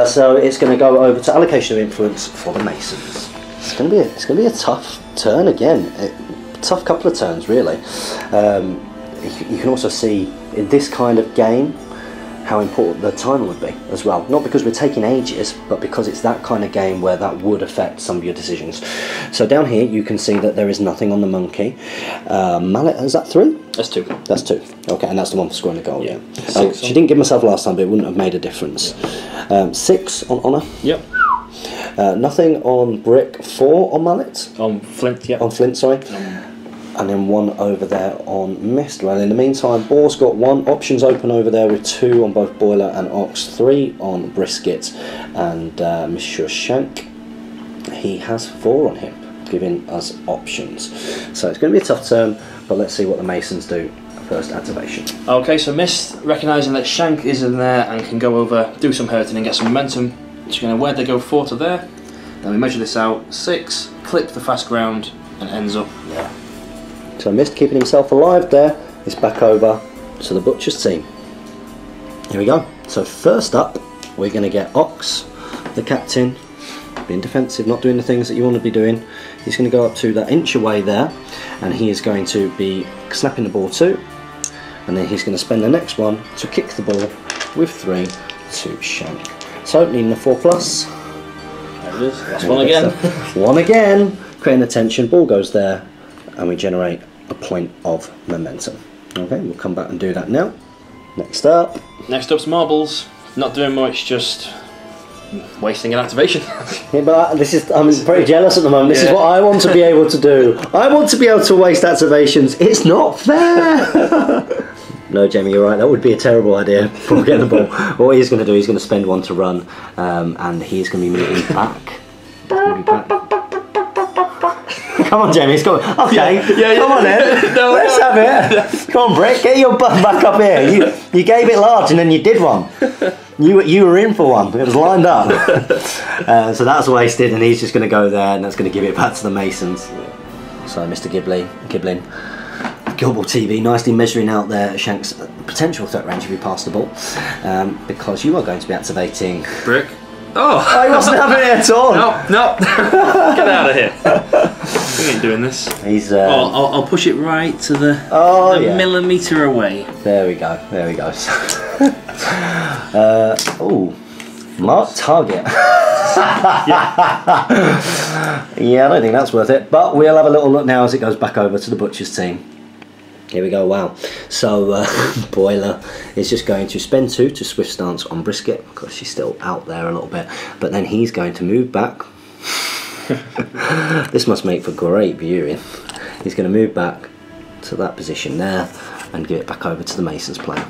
So it's going to go over to allocation of influence for the Masons. It's going to be a tough turn again. Tough couple of turns, really. You can also see in this kind of game how important the timer would be as well. Not because we're taking ages, but because it's that kind of game where that would affect some of your decisions. So down here you can see that there is nothing on the monkey. Mallet, is that 3?
That's 2.
That's 2. Okay, and that's the one for scoring the goal.
Yeah.
She didn't give myself last time, but it wouldn't have made a difference. 6 on honour.
Yep.
Nothing on brick. 4 on mallet.
On flint, yep.
On flint, sorry. And then 1 over there on mist. Well, in the meantime, Boar's got 1. Options open over there with 2 on both boiler and ox, 3 on brisket, and Monsieur Shank, he has 4 on him, giving us options. So it's going to be a tough turn, but let's see what the Masons do. First activation.
Okay, so Mist, recognising that Shank is in there and can go over, do some hurting and get some momentum, she's going to where they go 4 to there. Then we measure this out, 6, clip the fast ground, and ends up there.
So Mist keeping himself alive there. It's back over to the Butcher's team. Here we go. So first up, we're going to get Ox, the captain, being defensive, not doing the things that you want to be doing. He's going to go up to that inch away there, and he is going to be snapping the ball 2, and then he's going to spend the next one to kick the ball with 3 to Shank. So needing a 4+.
There it is. That's 1 again.
1 again. Creating attention. Ball goes there, and we generate a point of momentum. Okay, we'll come back and do that now. Next up.
Next up's marbles. Not doing much, just wasting an activation.
Yeah, but I'm pretty jealous at the moment. This is what I want to be able to do. I want to be able to waste activations. It's not fair. No, Jamie, you're right. That would be a terrible idea for getting the ball. What he's going to do, he's going to spend 1 to run, and he's going to be moving back. Come on, Jamie, it's going. Okay, come on then. No, let's have it. Come on, Brick, get your butt back up here. You gave it large and then you did one. You were in for one. It was lined up. So that's wasted, and he's just going to go there, and that's going to give it back to the Masons. So Mr. Giblin, Gilball TV, nicely measuring out there Shank's potential threat range if he passed the ball, because you are going to be activating
Brick. Oh,
he wasn't having it at all.
No. Get out of here. We ain't doing this.
He's.
I'll push it right to the millimetre away.
There we go. Oh, mark target. Yeah, I don't think that's worth it. But we'll have a little look now as it goes back over to the Butcher's team. Here we go, wow. So Boiler is just going to spend 2 to swift stance on Brisket, because she's still out there a little bit. But then he's going to move back. This must make for great viewing. He's going to move back to that position there and give it back over to the Masons player.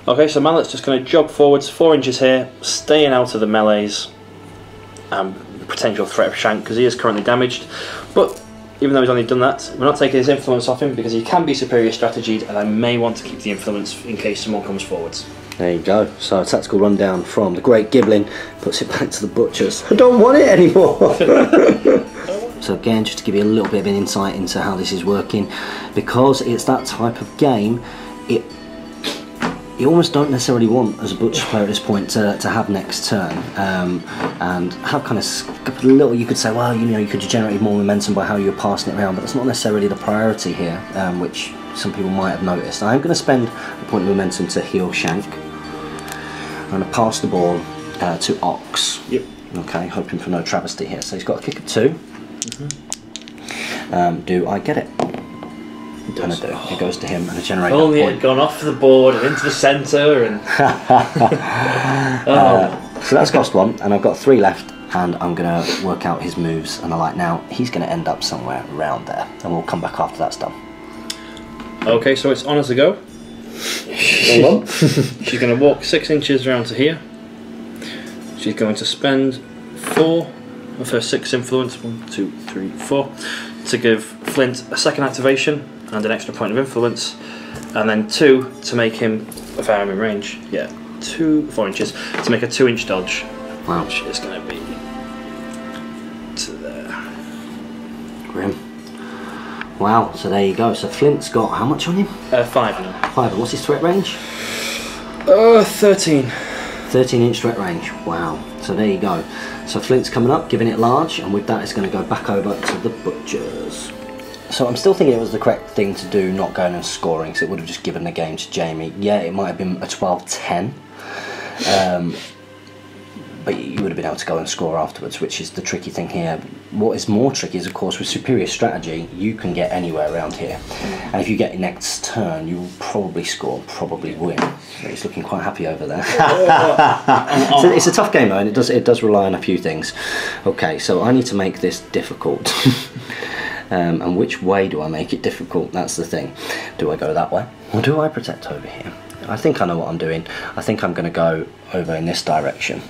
Okay, so Mallet's just going to jog forwards 4 inches here, staying out of the melees. Potential threat of Shank, because he is currently damaged. But even though he's only done that, we're not taking his influence off him, because he can be superior strategied, and I may want to keep the influence in case someone comes forwards.
There you go. So a tactical rundown from the great Giblin puts it back to the Butchers. I don't want it anymore. So again, just to give you a little bit of an insight into how this is working, because it's that type of game, you almost don't necessarily want, as a Butcher player at this point, to have next turn, and have kind of a little. You could say, well, you could generate more momentum by how you're passing it around, but that's not necessarily the priority here, which some people might have noticed. I'm going to spend a point of momentum to heal Shank. I'm going to pass the ball to Ox.
Yep.
Okay, hoping for no travesty here. So he's got a kick of 2. Do I get it? And I do. It goes to him and I generate that
only
point.
it had gone off the board and into the centre and...
So that's cost 1, and I've got 3 left. and I'm going to work out his moves and the like. Now, he's going to end up somewhere around there, and we'll come back after that's done.
Okay, so it's on as a go. She's going to walk 6 inches around to here. She's going to spend 4 of her 6 influence, 1, 2, 3, 4, to give Flint a second activation and an extra point of influence, and then 2 to make him, if I'm in range, 4 inches, to make a 2-inch dodge.
Wow.
Which is going to be to there.
Grim. Wow, so there you go. So Flint's got how much on him?
5 now.
5. What's his threat range?
13.
13-inch threat range. Wow. So there you go. So Flint's coming up, giving it large, and with that it's going to go back over to the butchers. So I'm still thinking it was the correct thing to do, not going and scoring, because it would have just given the game to Jamie. Yeah, it might have been a 12-10. But you would have been able to go and score afterwards, which is the tricky thing here. What is more tricky is, of course, with superior strategy, you can get anywhere around here. And if you get your next turn, you will probably score, probably win. So he's looking quite happy over there. So it's a tough game though, and it does rely on a few things. Okay, so I need to make this difficult. And which way do I make it difficult? That's the thing. Do I go that way, or do I protect over here? I think I know what I'm doing. I think I'm going to go over in this direction.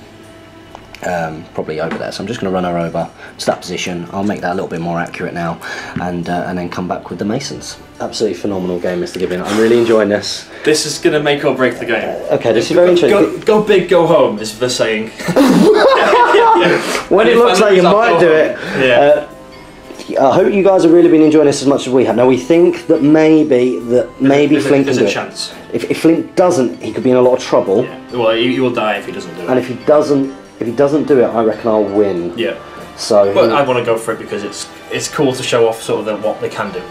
Probably over there, so I'm just going to run her over to that position. I'll make that a little bit more accurate now, and then come back with the Masons. Absolutely phenomenal game, Mr. Gibbon. I'm really enjoying this.
This is going to make or break the game.
Okay, this is very interesting.
Go big, go home is the saying.
When it looks like you might do it.
Yeah.
I hope you guys have really been enjoying this as much as we have. Now we think that maybe Flint can do it.
There's a chance.
If Flint doesn't, he could be in a lot of trouble.
Yeah. Well, he will die if he doesn't do it.
And if he doesn't do it, I reckon I'll win.
Yeah.
So.
But I want to go for it because it's cool to show off sort of what they can do.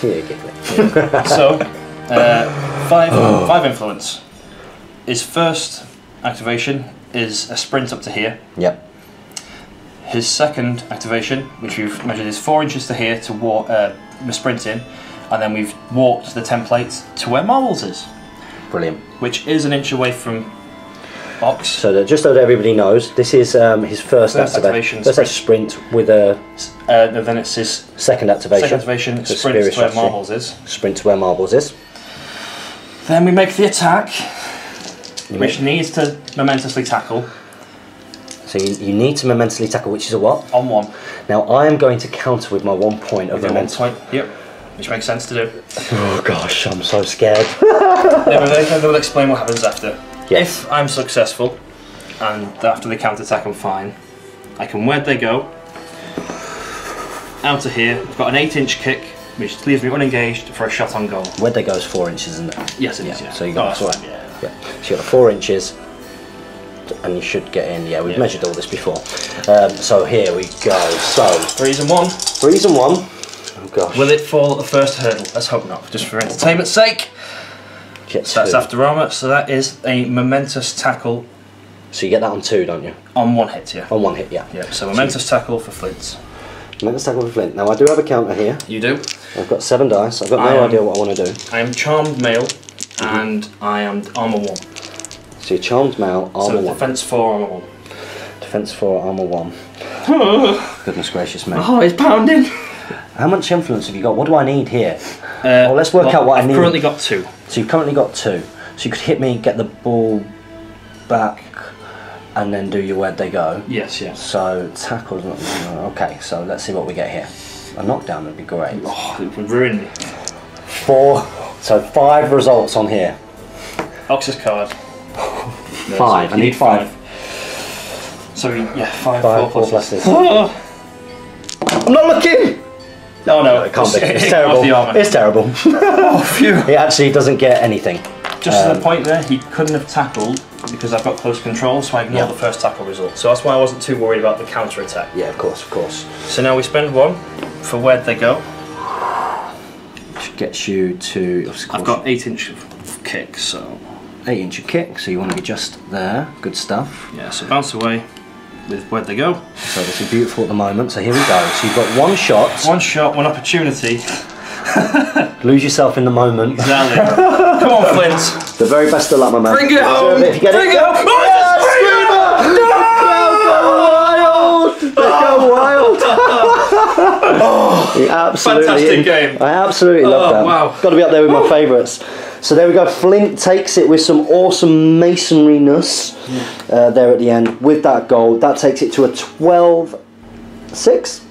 Yeah, give it.
So, 5 influence. His first activation is a sprint up to here.
Yep.
His second activation, which we've measured, is 4 inches to here to walk, sprint in, and then we've walked the template to where Marbles is.
Brilliant.
Which is an inch away from Ox.
So that just so that everybody knows, this is his first activation. First sprint with a.
Then it's his
second activation.
Second activation, sprint to where Marbles is.
Sprint to where Marbles is.
Then we make the attack, which needs to momentously tackle.
So you need to momentously tackle, which is a what?
On 1.
Now I am going to counter with my 1 point of momentum.
1 point, yep. Which makes sense to do.
Oh gosh, I'm so scared.
Then we'll explain what happens after.
Yes.
If I'm successful, and after the counter attack I'm fine, I can where'd they go? Out to here. I've got an 8-inch kick, which leaves me unengaged for a shot on goal.
Where'd they go is 4 inches, isn't it?
Yes, it is. Yeah.
So you got
that's fine, yeah.
So you got 4 inches. And you should get in. Yeah, we've measured all this before. So here we go. So
3s and 1.
3s and 1. Oh gosh.
Will it fall at the first hurdle? Let's hope not. Just for entertainment's sake. So that's after armour. So that is a momentous tackle.
So you get that on 2, don't you?
On 1 hit, yeah.
On 1 hit, yeah.
Yeah. So momentous tackle for Flint.
Momentous tackle for Flint. Now I do have a counter here.
You do.
I've got 7 dice. I've got no idea what I want to do.
I am charmed male, and I am armour 1.
So you're charmed male, armour 1.
Defence 4, armour 1.
Defence 4, armour 1. Goodness gracious me.
Oh, it's pounding.
How much influence have you got? What do I need here? Let's work out what I need.
I've currently got 2.
So you've currently got 2. So you could hit me, get the ball back, and then do your where'd they go.
Yes, yeah.
So tackles. Okay, so let's see what we get here. A knockdown would be great.
Oh, it would ruin me.
4. So 5 results on here.
Ox's card.
5. I need 5.
So yeah, 5
4 pluses.
Oh.
I'm not looking.
No,
it can't be. It's terrible. It's terrible.
Oh, phew.
It actually doesn't get anything.
Just to the point there, he couldn't have tackled because I've got close control, so I ignored the first tackle result. So that's why I wasn't too worried about the counter attack.
Yeah, of course, of course.
So now we spend 1 for where'd they go.
Which gets you to.
I've got 8-inch kick, so
8-inch kick. So you want to be just there. Good stuff.
Yeah. So bounce away with where'd they go.
So this is beautiful at the moment. So here we go. So you've got 1 shot.
1 shot, 1 opportunity.
Lose yourself in the moment.
Exactly. Come on, Flint.
The very best of luck, my man.
Bring it home.
If you get
Bring it home.
Yes,
wild.
Fantastic game.
I absolutely love that.
Wow.
Got to be up there with my favourites. So there we go. Flint takes it with some awesome masonry-ness there at the end with that goal. That takes it to a 12-6.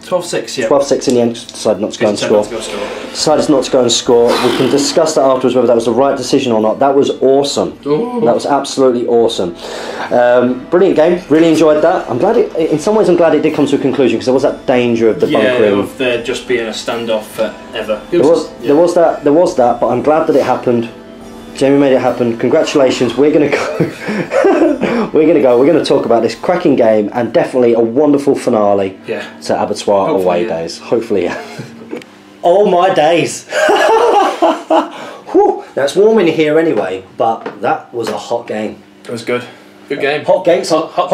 12-6, yeah.
12-6 in the end. Decided not to go and score. Decided not to go and score. We can discuss that afterwards whether that was the right decision or not. That was awesome.
Ooh.
That was absolutely awesome. Brilliant game. Really enjoyed that. I'm glad it. In some ways, I'm glad it did come to a conclusion because there was that danger of the bunkering.
Of there just being a standoff forever.
There was that. But I'm glad that it happened. Jamie made it happen. Congratulations. We're going to go. We're going to talk about this cracking game and definitely a wonderful finale to Abattoir away days. Hopefully, yeah. Oh my days. Whew. Now it's warm in here anyway, but that was a hot game.
It was good. Good game.
Hot Gates on Hot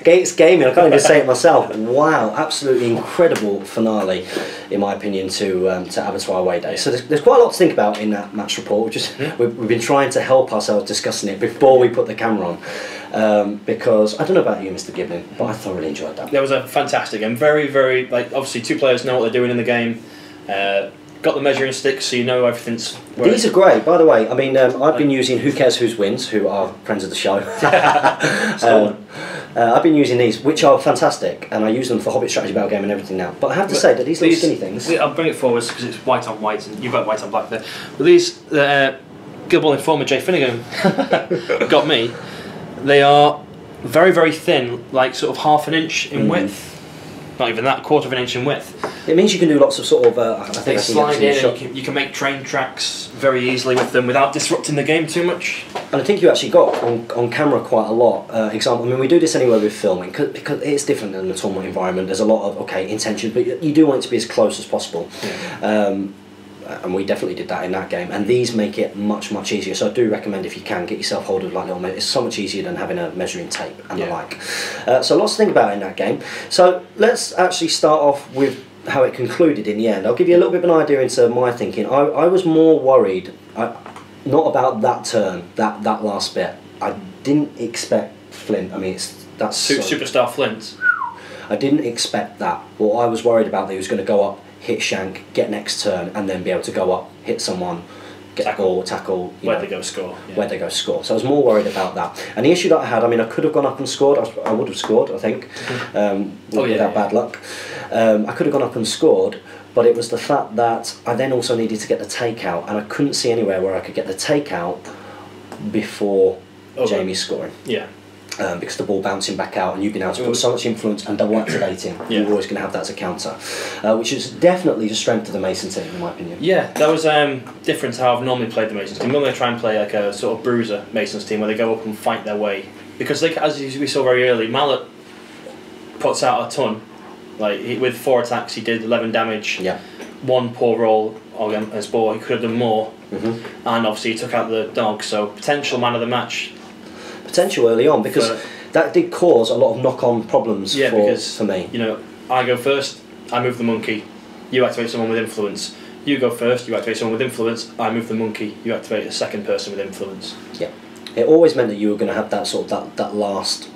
Gates Gaming. I can't even say it myself. Wow, absolutely incredible finale, in my opinion, to Abattoir away day. So there's quite a lot to think about in that match report. We've been trying to help ourselves discussing it before we put the camera on, because I don't know about you, Mr. Giblin, but I thoroughly enjoyed that.
That was a fantastic game. Very, very obviously two players know what they're doing in the game. Got the measuring sticks, so you know everything's.
These are great, by the way. I mean, I've been using Who Cares Who's Wins, who are friends of the show. I've been using these, which are fantastic, and I use them for Hobbit strategy battle game and everything now. But I have to say that these little skinny things.
I'll bring it forward because it's white on white, and you've got white on black there. But these, Gilball informer Jay Finnegan got me. They are very, very thin, like sort of half an inch in width. Not even that, quarter of an inch in width.
It means you can do lots of sort of. I think
they slide in, and you can make train tracks very easily with them without disrupting the game too much.
And I think you actually got on camera quite a lot. Example, I mean, we do this anyway with filming because it's different than the tournament environment. There's a lot of intention, but you do want it to be as close as possible. Yeah. And we definitely did that in that game, and these make it much easier. So I do recommend, if you can, get yourself hold of like little. It's so much easier than having a measuring tape and the like. So lots to think about in that game. So let's actually start off with how it concluded in the end. I'll give you a little bit of an idea into my thinking. I was more worried, not about that turn, that last bit. I didn't expect Flint. I mean, that's
superstar Flint.
I didn't expect that. What I was worried about, that he was going to go up, hit shank, get next turn, and then be able to go up, hit someone, get a goal, tackle.
Where they go score.
Where they go score. So I was more worried about that. And the issue that I had, I mean, I could have gone up and scored. I would have scored, I think, without bad luck. I could have gone up and scored, but it was the fact that I then also needed to get the takeout, and I couldn't see anywhere where I could get the takeout before Jamie's scoring.
Yeah.
Because the ball bouncing back out and you've been able to put so much influence and double activating, you're always going to have that as a counter, which is definitely the strength of the Mason team, in my opinion.
Yeah, that was different to how I've normally played the Masons team. Normally I try and play like a sort of bruiser Masons team where they go up and fight their way, because as we saw very early, Mallet puts out a ton. Like with 4 attacks, he did 11 damage.
Yeah.
1 poor roll on his ball. He could have done more, and obviously he took out the dog. So potential man of the match.
Potential early on, because that did cause a lot of knock-on problems for me.
You know, I go first, I move the monkey, you activate someone with influence. You go first, you activate someone with influence, I move the monkey, you activate a second person with influence.
Yeah, it always meant that you were going to have that sort of that last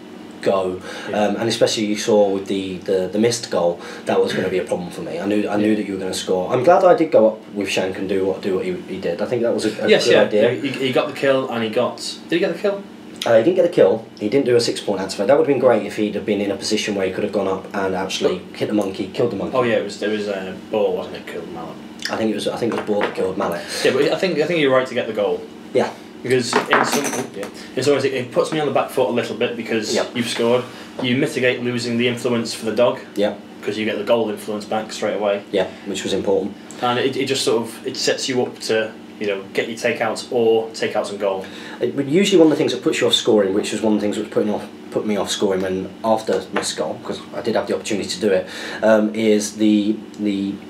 go, and especially you saw with the missed goal, that was going to be a problem for me. I knew that you were going to score. I'm glad I did go up with Shank and do what he did. I think that was a good idea.
He got the kill, and did he get the kill?
He didn't get a kill. He didn't do a 6-point activate. That would have been great if he'd have been in a position where he could have gone up and actually hit the monkey, killed the monkey.
Oh yeah, it was Ball, wasn't it? Killed Mallet.
I think it was Ball that killed Mallet.
Yeah, but I think you're right to get the goal.
Yeah.
Because in some ways it puts me on the back foot a little bit, because you've scored. You mitigate losing the influence for the dog. Yeah. Because you get the goal influence back straight away.
Yeah, which was important.
And it just sort of sets you up to, you know, get your takeouts or takeouts and goal.
Usually one of the things that puts you off scoring, which was one of the things that put me off scoring when after missed goal, because I did have the opportunity to do it, is the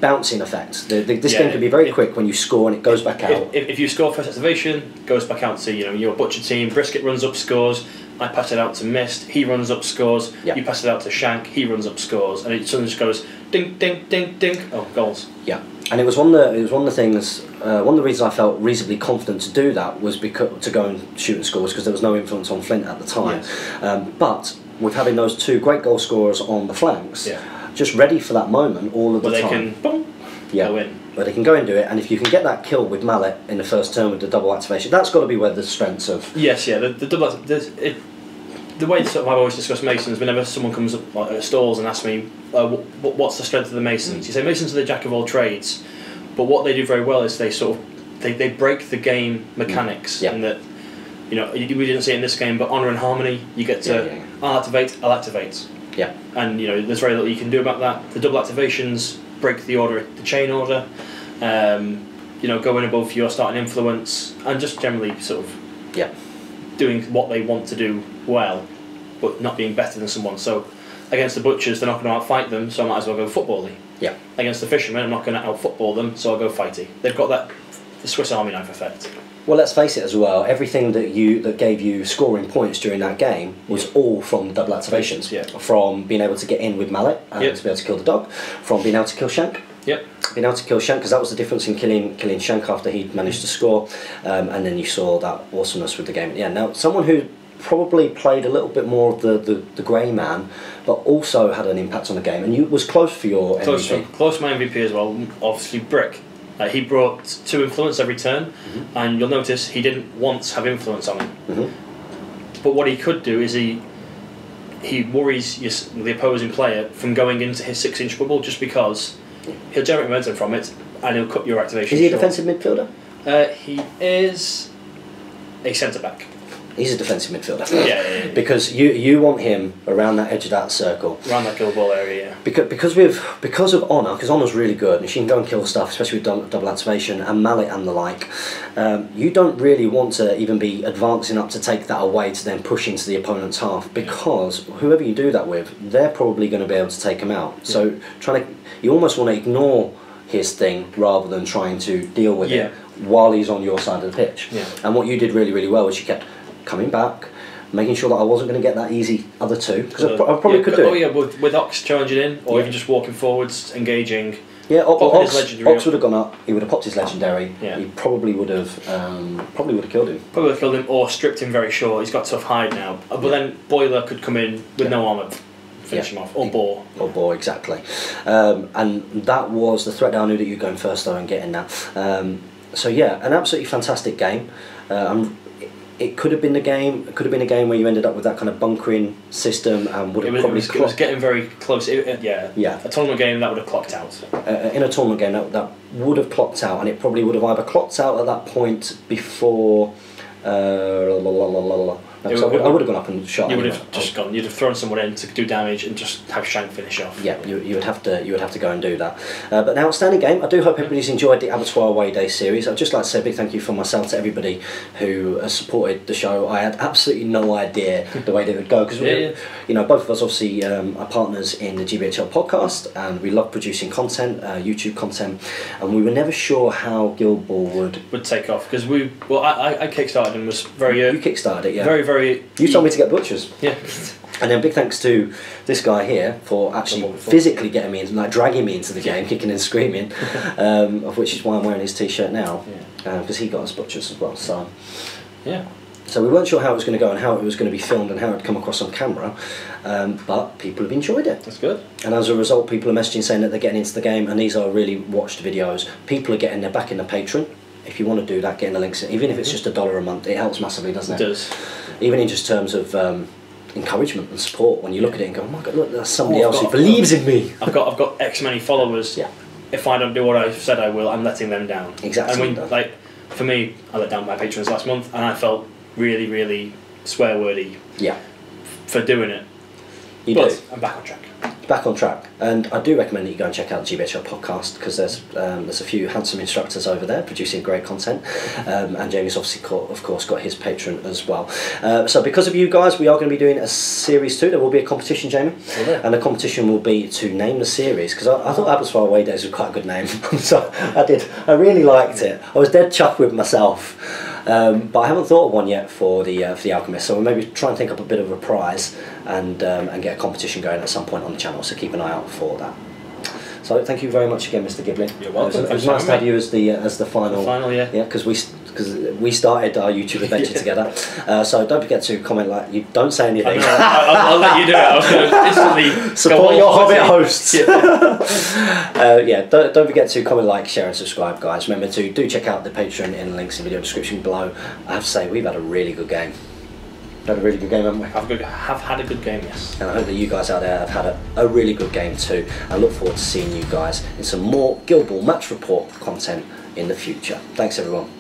bouncing effect. This game can be very quick when you score and it goes back out.
If you score first activation, goes back out to your butcher team. Brisket runs up, scores. I pass it out to Mist. He runs up, scores. Yeah. You pass it out to Shank. He runs up, scores, and it suddenly just goes ding, ding, ding, ding. Oh, goals.
Yeah. And it was one of the things. One of the reasons I felt reasonably confident to do that was to go and shoot and score, because there was no influence on Flint at the time. Yes. But with having those 2 great goal scorers on the flanks, just ready for that moment all of the
Where they
time.
can boom, go in.
Where they can go and do it, and if you can get that kill with Mallet in the first turn with the double activation, that's got to be where the strengths of...
Yes, yeah, the double... The way sort of I've always discussed Masons, whenever someone comes up like, at stalls and asks me, what's the strength of the Masons? You say Masons are the jack of all trades, but what they do very well is they sort of they break the game mechanics, and that, you know, we didn't see it in this game, but honour and harmony, you get to I'll activate.
Yeah.
And you know, there's very little you can do about that. The double activations break the order, the chain order. You know, going above your starting influence, and just generally sort of doing what they want to do well, but not being better than someone. So against the butchers, they're not going to outfight them, so I might as well go football-y.
Yeah. Against
the fishermen, I'm not going to out-football them, so I'll go fighty. They've got the Swiss Army knife effect.
Well, let's face it as well, everything that gave you scoring points during that game was all from double activations. From being able to get in with Mallet and to be able to kill the dog, from being able to kill Shank. Being able to kill Shank, because that was the difference in killing Shank after he'd managed to score, and then you saw that awesomeness with the game at the end. Now, someone who probably played a little bit more of the grey man, but also had an impact on the game, and you was close for your MVP.
Close for my MVP as well, obviously Brick. He brought 2 influence every turn, and you'll notice he didn't once have influence on him. But what he could do is he worries the opposing player from going into his 6-inch bubble, just because he'll generate momentum from it, and he'll cut your activation.
Is he a defensive midfielder?
He is a centre back.
He's a defensive midfielder.
Yeah.
Because you want him around that edge of that circle.
Around that kill ball area,
Because of Honour, because Honour's really good, and she can go and kill stuff, especially with double activation and Mallet and the like. You don't really want to even be advancing up to take that away to then push into the opponent's half, because whoever you do that with, they're probably going to be able to take him out. So you almost want to ignore his thing rather than trying to deal with it while he's on your side of the pitch. And what you did really, really well was you kept coming back, making sure that I wasn't going to get that easy other 2, because I probably could do it.
With Ox challenging in, or even just walking forwards, engaging.
Yeah, Ox would have gone up. He would have popped his legendary. He probably would have killed him.
Probably would have killed him, or stripped him very short. He's got tough hide now. But then Boiler could come in with no armour, finish him off, or Boar.
Or Boar, exactly. And that was the threat that I knew that you were going first though and getting that. So yeah, an absolutely fantastic game. It could have been a game where you ended up with that kind of bunkering system and would have
it was getting very close. A tournament game that would have clocked out.
In a tournament game that would have clocked out, and it probably would have either clocked out at that point before. I would have gone up and shot.
You would have just gone. You'd have thrown someone in to do damage and just have Shank finish off.
Yeah, you would have to go and do that. But an outstanding game. I do hope everybody's enjoyed the Abattoir Away Day series. I'd just like to say a big thank you from myself to everybody who has supported the show. I had absolutely no idea the way that it would go, because you know, both of us obviously are partners in the GBHL podcast, and we love producing content, YouTube content, and we were never sure how Guild Ball would
take off, because I kickstarted and was very
you kickstarted it, yeah,
very.
You told me to get butchers.
Yeah.
And then big thanks to this guy here for actually physically getting me into, like dragging me into the game, kicking and screaming, of which is why I'm wearing his t-shirt now, because he got us butchers as well. So so we weren't sure how it was going to go and how it was going to be filmed and how it would come across on camera, but people have enjoyed it.
That's good.
And as a result, people are messaging saying that they're getting into the game, and these are really watched videos. People are getting their back in the Patreon. If you want to do that, getting the links, even if it's just $1 a month, it helps massively, doesn't it?
It does.
Even in just terms of encouragement and support, when you look at it and go, oh my god, look, there's somebody else who believes in me.
I've got X many followers.
Yeah.
If I don't do what I said I will, I'm letting them down.
Exactly.
And when, for me, I let down my patrons last month, and I felt really, really swear-wordy. For doing it. But I'm back on track.
Back on track, and I do recommend that you go and check out the GBHL podcast, because there's a few handsome instructors over there producing great content, and Jamie's obviously of course got his Patreon as well. So because of you guys, we are going to be doing a series 2. There will be a competition, Jamie, and the competition will be to name the series, because I thought Abattoir Away Days was quite a good name. So I really liked it. I was dead chuffed with myself. But I haven't thought of one yet for the Alchemist, so we'll maybe try and think up a bit of a prize and get a competition going at some point on the channel, so keep an eye out for that. So thank you very much again, Mr. Giblin.
You're welcome.
It was nice to have you as the final.
The final, yeah.
Yeah, because because we started our YouTube adventure together. So don't forget to comment, like, you don't say anything.
I'll let you do it. I was going to instantly
support your Hobbit hosts.
Yeah.
Don't forget to comment, like, share and subscribe, guys. Remember to do check out the Patreon in the links in the video description below. I have to say, we've had a really good game. Had a really good game, haven't we?
Have had a good game, yes.
And I hope that you guys out there have had a really good game too. I look forward to seeing you guys in some more Guild Ball Match Report content in the future. Thanks everyone.